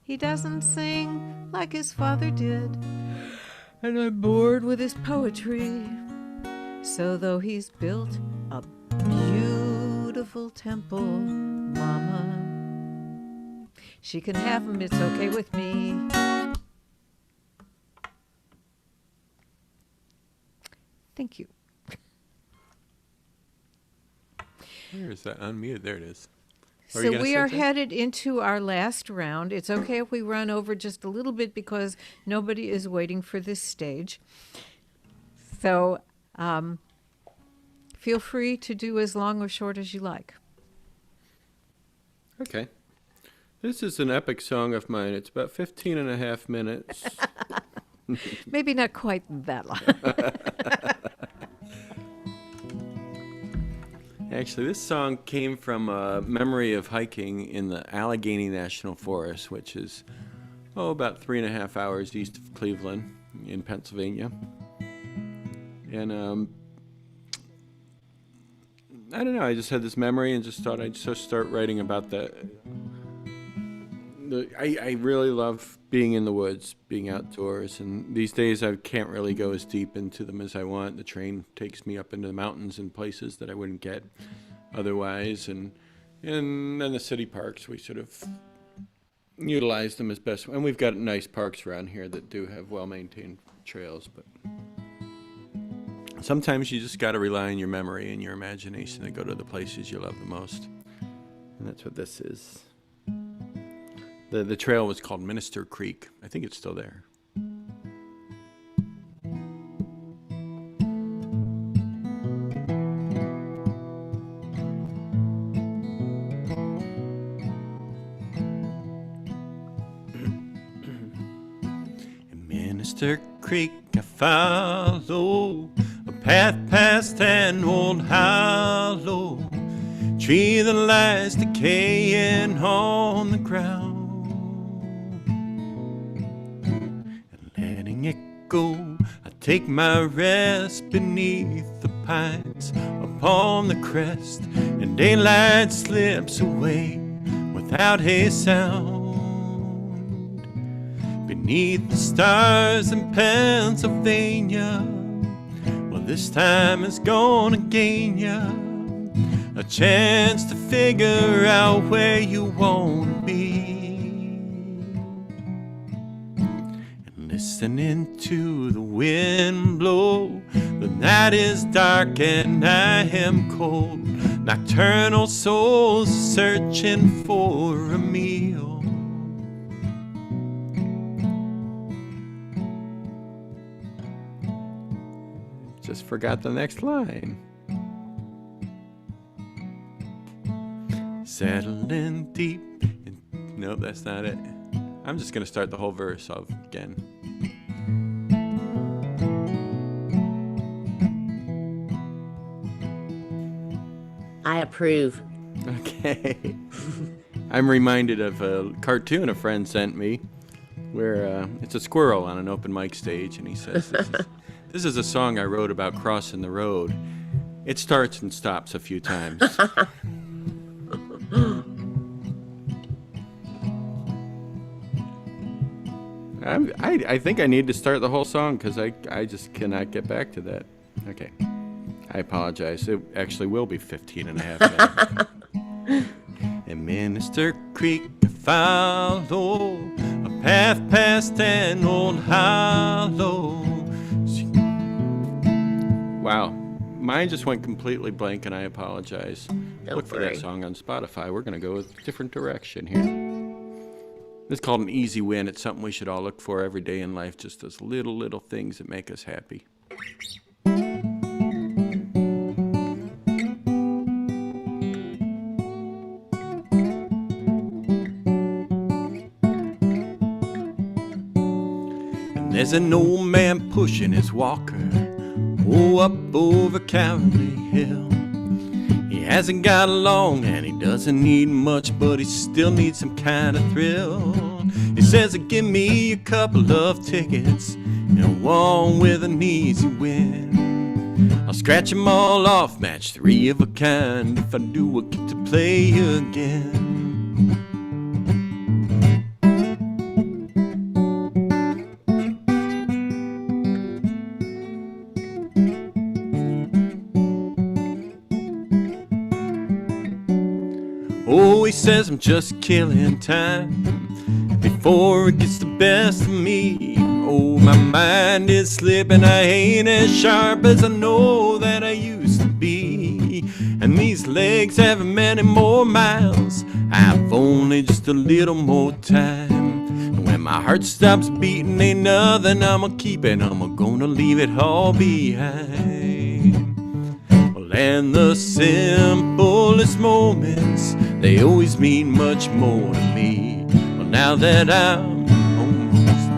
he doesn't sing like his father did, and I'm bored with his poetry. So though he's built a beautiful temple, Mama, she can have him, it's okay with me. Thank you.
Where is that? Unmuted. There it is.
So we are headed into our last round. It's okay if we run over just a little bit because nobody is waiting for this stage. So feel free to do as long or short as you like.
Okay. This is an epic song of mine. It's about 15 and a half minutes.
Maybe not quite that long.
Actually, this song came from a memory of hiking in the Allegheny National Forest, which is, about 3.5 hours east of Cleveland in Pennsylvania. And I don't know, I just had this memory and just thought I'd just start writing about that. I really love being in the woods, being outdoors, and these days I can't really go as deep into them as I want. The train takes me up into the mountains and places that I wouldn't get otherwise, and then the city parks, we sort of utilize them as best, and we've got nice parks around here that do have well-maintained trails, but sometimes you just got to rely on your memory and your imagination to go to the places you love the most, and that's what this is. The trail was called Minister Creek. I think it's still there. In Minister Creek I follow a path past an old hollow tree that lies decaying on the ground. Go, I take my rest beneath the pines upon the crest, and daylight slips away without a sound. Beneath the stars in Pennsylvania, well, this time it's gonna gain ya a chance to figure out where you wanna be. And listening to the wind blow, the night is dark and I am cold. Nocturnal souls searching for a meal. Just forgot the next line. Settling deep. Nope, that's not it. I'm just going to start the whole verse off again.
I approve.
Okay. I'm reminded of a cartoon a friend sent me where it's a squirrel on an open mic stage, and he says, this is a song I wrote about crossing the road. It starts and stops a few times. I think I need to start the whole song because I just cannot get back to that. Okay. I apologize. It actually will be 15 and a half minutes. And Minister Creek follow a path past an old hollow. Wow. Mine just went completely blank, and I apologize. Look for that song on Spotify. We're going to go a different direction here. It's called an easy win. It's something we should all look for every day in life, just those little things that make us happy. And there's an old man pushing his walker, up over Calvary Hill. He hasn't got long and he doesn't need much, but he still needs some kind of thrill. He says, give me a couple of tickets and one with an easy win. I'll scratch them all off, match 3 of a kind. If I do, I'll get to play again. Oh, he says I'm just killing time before it gets the best of me. Oh, my mind is slipping, I ain't as sharp as I know that I used to be. And these legs have many more miles, I've only just a little more time. And when my heart stops beating, ain't nothing I'ma keep it, I'm gonna leave it all behind. And the simplest moments, they always mean much more to me. Well, now that I'm almost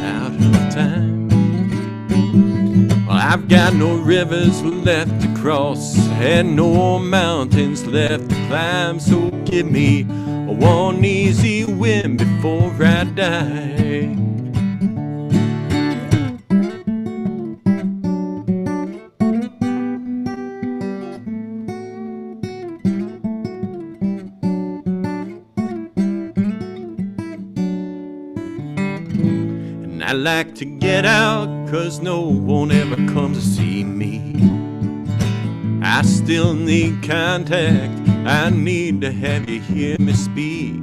out of time, well, I've got no rivers left to cross and no mountains left to climb. So give me one easy win before I die. I like to get out, 'cause no one ever comes to see me. I still need contact, I need to have you hear me speak.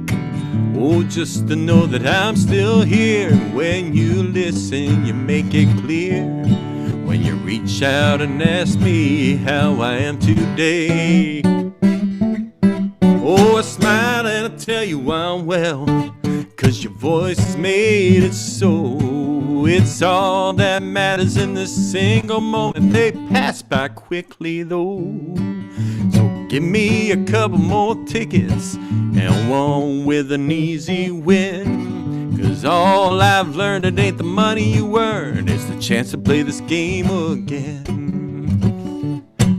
Oh, just to know that I'm still here. When you listen, you make it clear. When you reach out and ask me how I am today. Oh, I smile and I tell you I'm well, 'cause your voice has made it so. It's all that matters in this single moment. They pass by quickly though. So give me a couple more tickets and one with an easy win. 'Cause all I've learned, it ain't the money you earn, it's the chance to play this game again.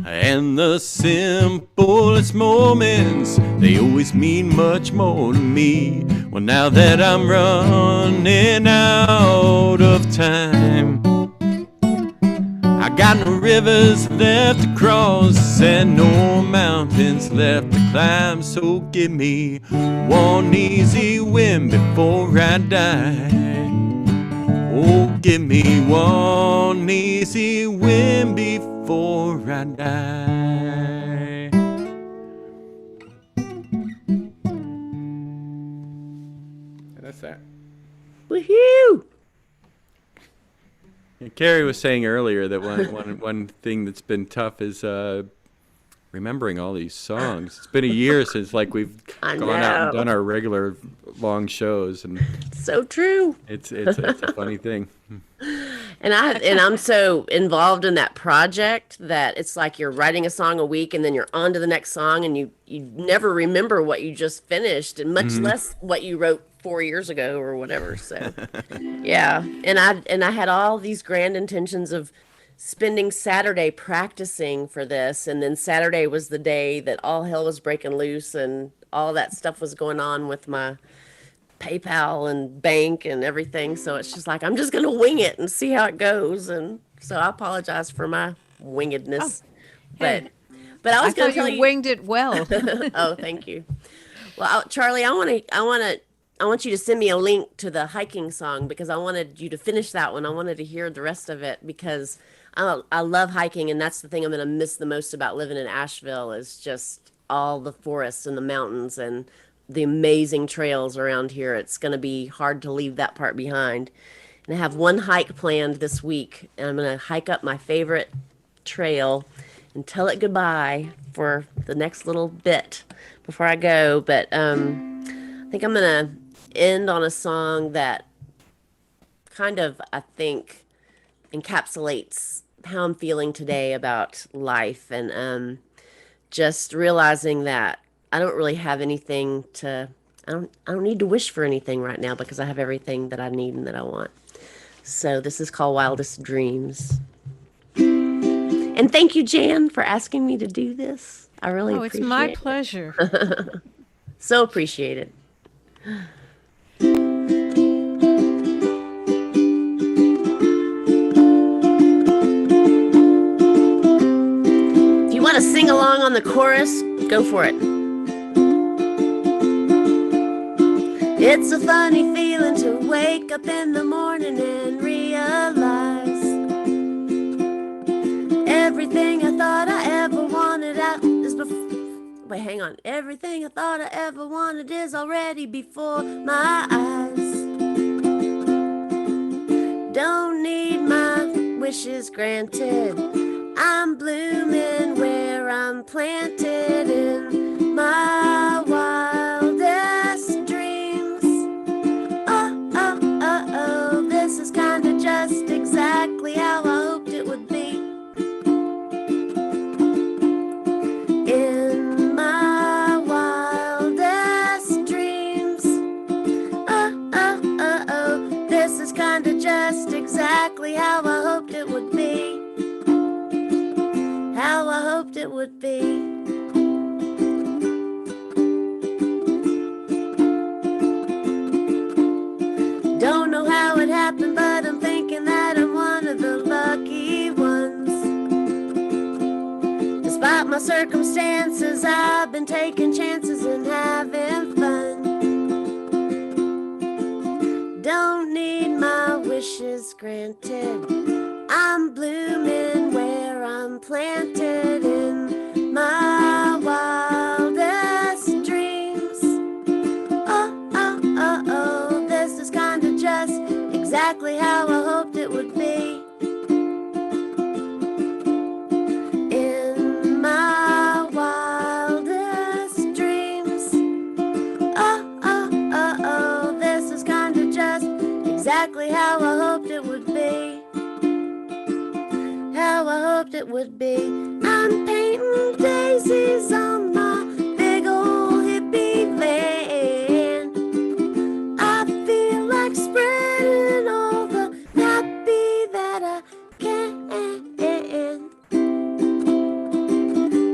And the simplest moments, they always mean much more to me. Well, now that I'm running out of time, I got got no rivers left to cross and no mountains left to climb. So give me one easy win before I die. Oh, give me one easy win before I die. And that's that.
Woohoo!
And Carrie was saying earlier that one thing that's been tough is remembering all these songs. It's been a year since we've gone out and done our regular long shows, and
so true.
It's a funny thing.
And I'm so involved in that project that it's like you're writing a song a week and then you're on to the next song, and you never remember what you just finished, and much less what you wrote 4 years ago or whatever. So yeah, and I had all these grand intentions of spending Saturday practicing for this, and then Saturday was the day that all hell was breaking loose and all that stuff was going on with my PayPal and bank and everything. So it's just like, I'm just going to wing it and see how it goes. And so I apologize for my wingedness.
Hey,
but I was going to tell
you winged it well.
Oh, thank you. Well, Charlie, I want you to send me a link to the hiking song, because I wanted you to finish that one. I wanted to hear the rest of it, because I love hiking, and that's the thing I'm going to miss the most about living in Asheville is just all the forests and the mountains and the amazing trails around here. It's going to be hard to leave that part behind. And I have one hike planned this week, and I'm going to hike up my favorite trail and tell it goodbye for the next little bit before I go. But I think I'm going to end on a song that kind of, I think, encapsulates how I'm feeling today about life, and just realizing that I don't really have anything to, I don't need to wish for anything right now, because I have everything that I need and that I want. So this is called Wildest Dreams. And thank you, Jan, for asking me to do this. I really appreciate it.
It's my pleasure.
So appreciated. If you want to sing along on the chorus, go for it. It's a funny feeling to wake up in the morning and realize everything I thought I ever wanted is before. Wait, hang on. Everything I thought I ever wanted is already before my eyes. Don't need my wishes granted. I'm blooming where I'm planted in my wildest dreams. Oh, oh, oh, oh, this is kind of just exactly how I hoped it would be. In my wildest dreams. Oh, oh, oh, oh, this is kind of just exactly how I hoped it would be. How I hoped it would be. Don't know how it happened, but I'm thinking that I'm one of the lucky ones. Despite my circumstances, I've been taking chances and having fun. Don't need my wishes granted. I'm blooming where I'm planted in my wildest dreams. Oh, oh, oh, oh, this is kind of just exactly how I hoped it would be. In my wildest dreams. Oh, oh, oh, oh, this is kind of just exactly how I hoped it would be. How I hoped it would be. I'm painting daisies on my big old hippie van. I feel like spreading all the happy that I can.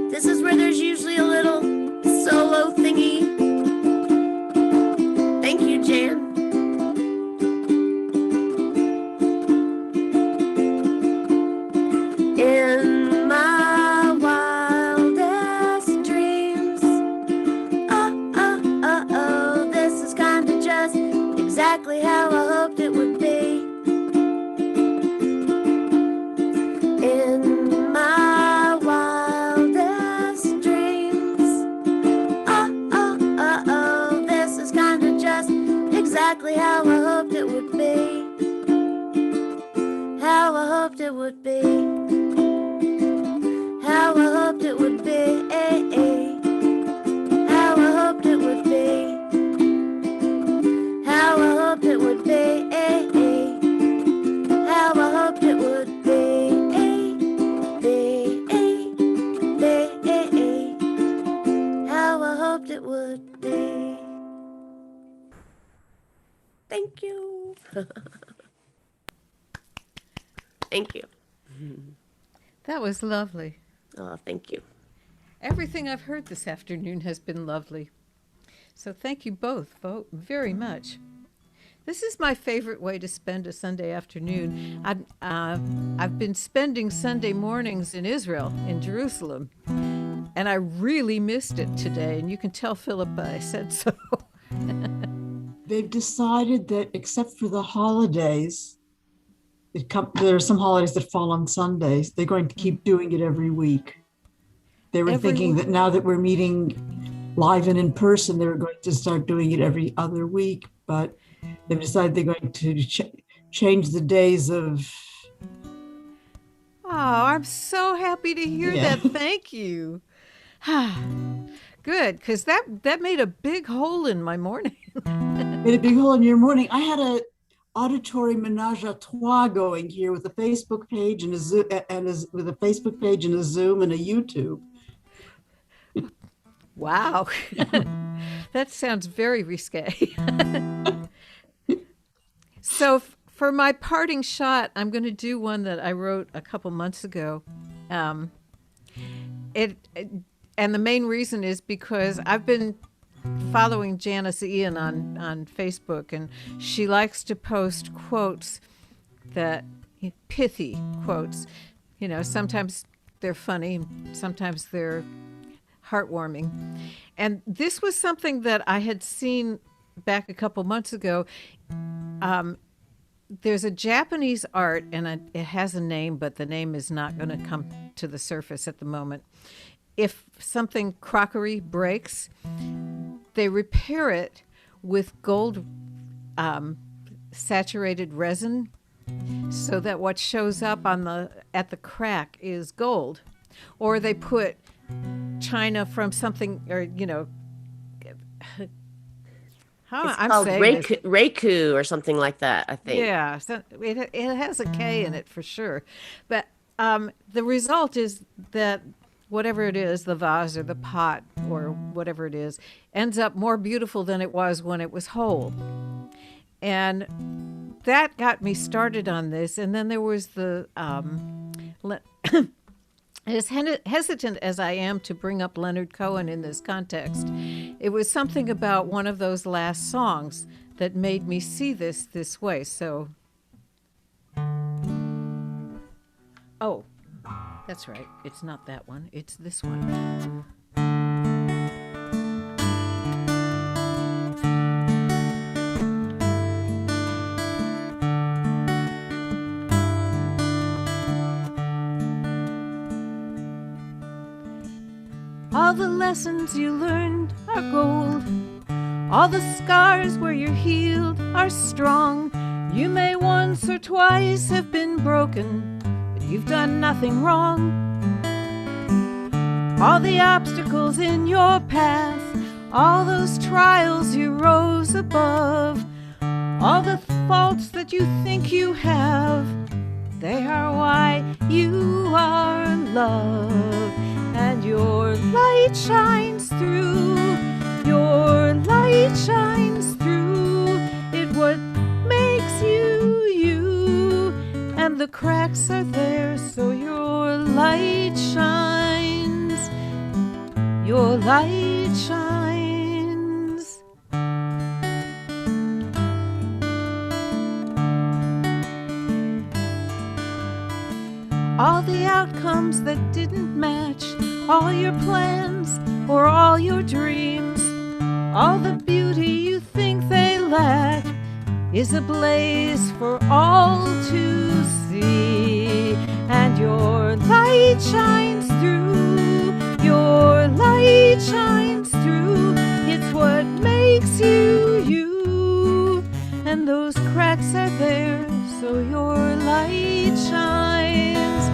This is where there's usually a little solo thingy. Thank you, Jan. exactly how I hoped it would be. In my wildest dreams. Oh, oh, oh, oh, this is kinda just exactly how I hoped it would be. How I hoped it would be. How I hoped it would be. How I hoped it would be. How I hoped it would be. How I hoped it would be. How I hoped it would be. Thank you. Thank you.
That was lovely.
Oh, thank you.
Everything I've heard this afternoon has been lovely. So thank you both very much. This is my favorite way to spend a Sunday afternoon. I've been spending Sunday mornings in Israel, in Jerusalem, and I really missed it today. And you can tell Philip I said so.
They've decided that except for the holidays, there are some holidays that fall on Sundays, they're going to keep doing it every week. They were thinking that now that we're meeting live and in person, they were going to start doing it every other week, but they've decided they're going to change the days of...
Oh, I'm so happy to hear that. Thank you. Good, because that made a big hole in my morning.
Made a big hole in your morning. I had a auditory menage a trois going here with a Facebook page and a Zoom, with a Facebook page and a Zoom and a YouTube.
Wow. That sounds very risque. So for my parting shot, I'm going to do one that I wrote a couple months ago. And the main reason is because I've been following Janice Ian on Facebook, and she likes to post quotes that, pithy quotes. Sometimes they're funny, sometimes they're heartwarming. And this was something that I had seen back a couple months ago. There's a Japanese art, and it has a name, but the name is not going to come to the surface at the moment. If something crockery breaks, they repair it with gold saturated resin, so that what shows up at the crack is gold. Or they put china from something, or
It's called Reiku or something like that, I think.
Yeah, so it has a K in it for sure. But the result is that whatever it is, the vase or the pot or whatever it is, ends up more beautiful than it was when it was whole. And that got me started on this. And then there was the, as hesitant as I am to bring up Leonard Cohen in this context, it was something about one of those last songs that made me see this way. So, oh, that's right. It's not that one. It's this one. All the lessons you learned are gold. All the scars where you're healed are strong. You may once or twice have been broken, but you've done nothing wrong. All the obstacles in your path, all those trials you rose above, all the faults that you think you have, they are why you are loved. And your light shines through, your light shines through, it what makes you you, and the cracks are there so your light shines, your light shines. All the outcomes that didn't match all your plans or all your dreams, all the beauty you think they lack, is ablaze for all to see, and your light shines through. Your light shines through. It's what makes you you, and those cracks are there, so your light shines.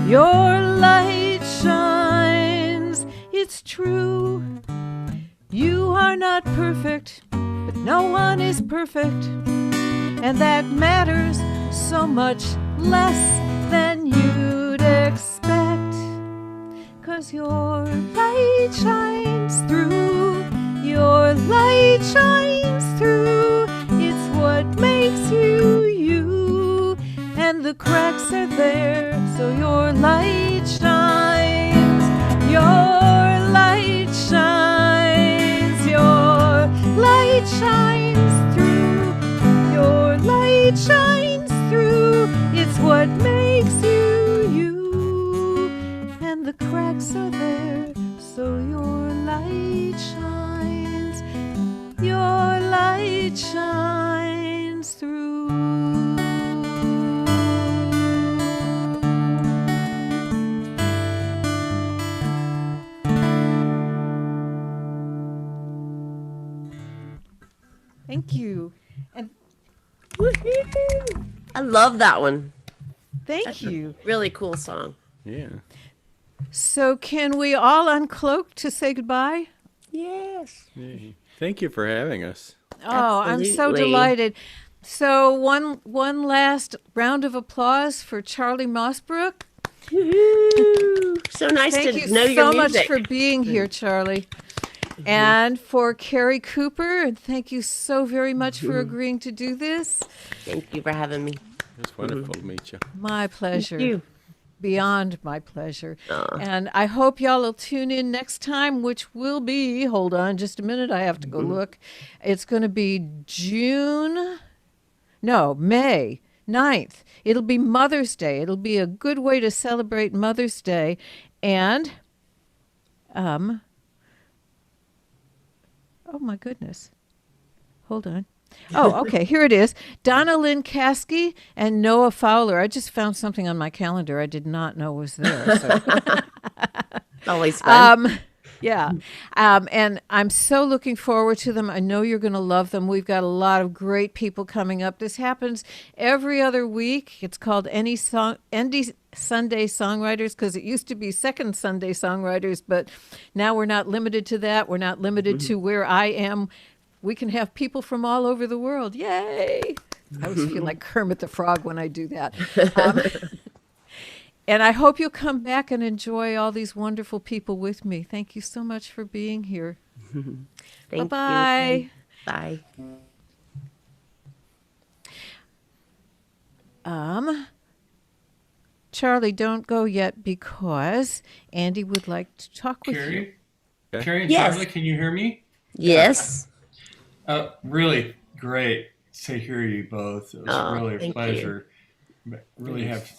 Your light shines. It's true. You are not perfect, but no one is perfect, and that matters so much less than you'd expect. 'Cause your light shines through. Your light shines through. It's what makes you you, and the cracks are there, so your light shines. Your light shines. Your light shines through. Your light shines through. It's what makes you you, and the cracks are there, so your light shines. Your light shines through. Thank you. And
Woohoo! I love that one.
thank you.
Really cool song.
Yeah.
So, can we all uncloak to say goodbye?
Yes.
Yay. Thank you for having us.
Oh, I'm so
Absolutely.
delighted. So, one last round of applause for Charlie Mossbrook.
Woohoo! So nice
Thank
to
you
know
so
your
much
music.
for being here, Charlie. And for Carrie Cooper, and thank you so very much for agreeing to do this.
Thank you for having me.
It's wonderful to meet you.
My pleasure.
Thank you.
Beyond my pleasure. And I hope y'all will tune in next time, which will be, hold on just a minute, I have to go look. It's going to be May 9th. It'll be Mother's Day. It'll be a good way to celebrate Mother's Day. And, oh my goodness. Hold on. Oh, okay. Here it is. Donna Lynn Caskey and Noah Fowler. I just found something on my calendar I did not know was there. So.
Always fun.
Yeah. And I'm so looking forward to them. I know you're going to love them. We've got a lot of great people coming up. This happens every other week. It's called Any Sunday Songwriters, because it used to be Second Sunday Songwriters, but now we're not limited to that. We're not limited to where I am. We can have people from all over the world. Yay! I always feel like Kermit the Frog when I do that. And I hope you'll come back and enjoy all these wonderful people with me. Thank you so much for being here.
Thank
Bye-bye.
you. Bye.
Charlie, don't go yet because Andy would like to talk with you.
Carrie?
Okay.
Carrie and
Yes.
Charlie, can you hear me?
Yes.
Really great to hear you both. It was
Oh,
really a
thank you.
pleasure. Really have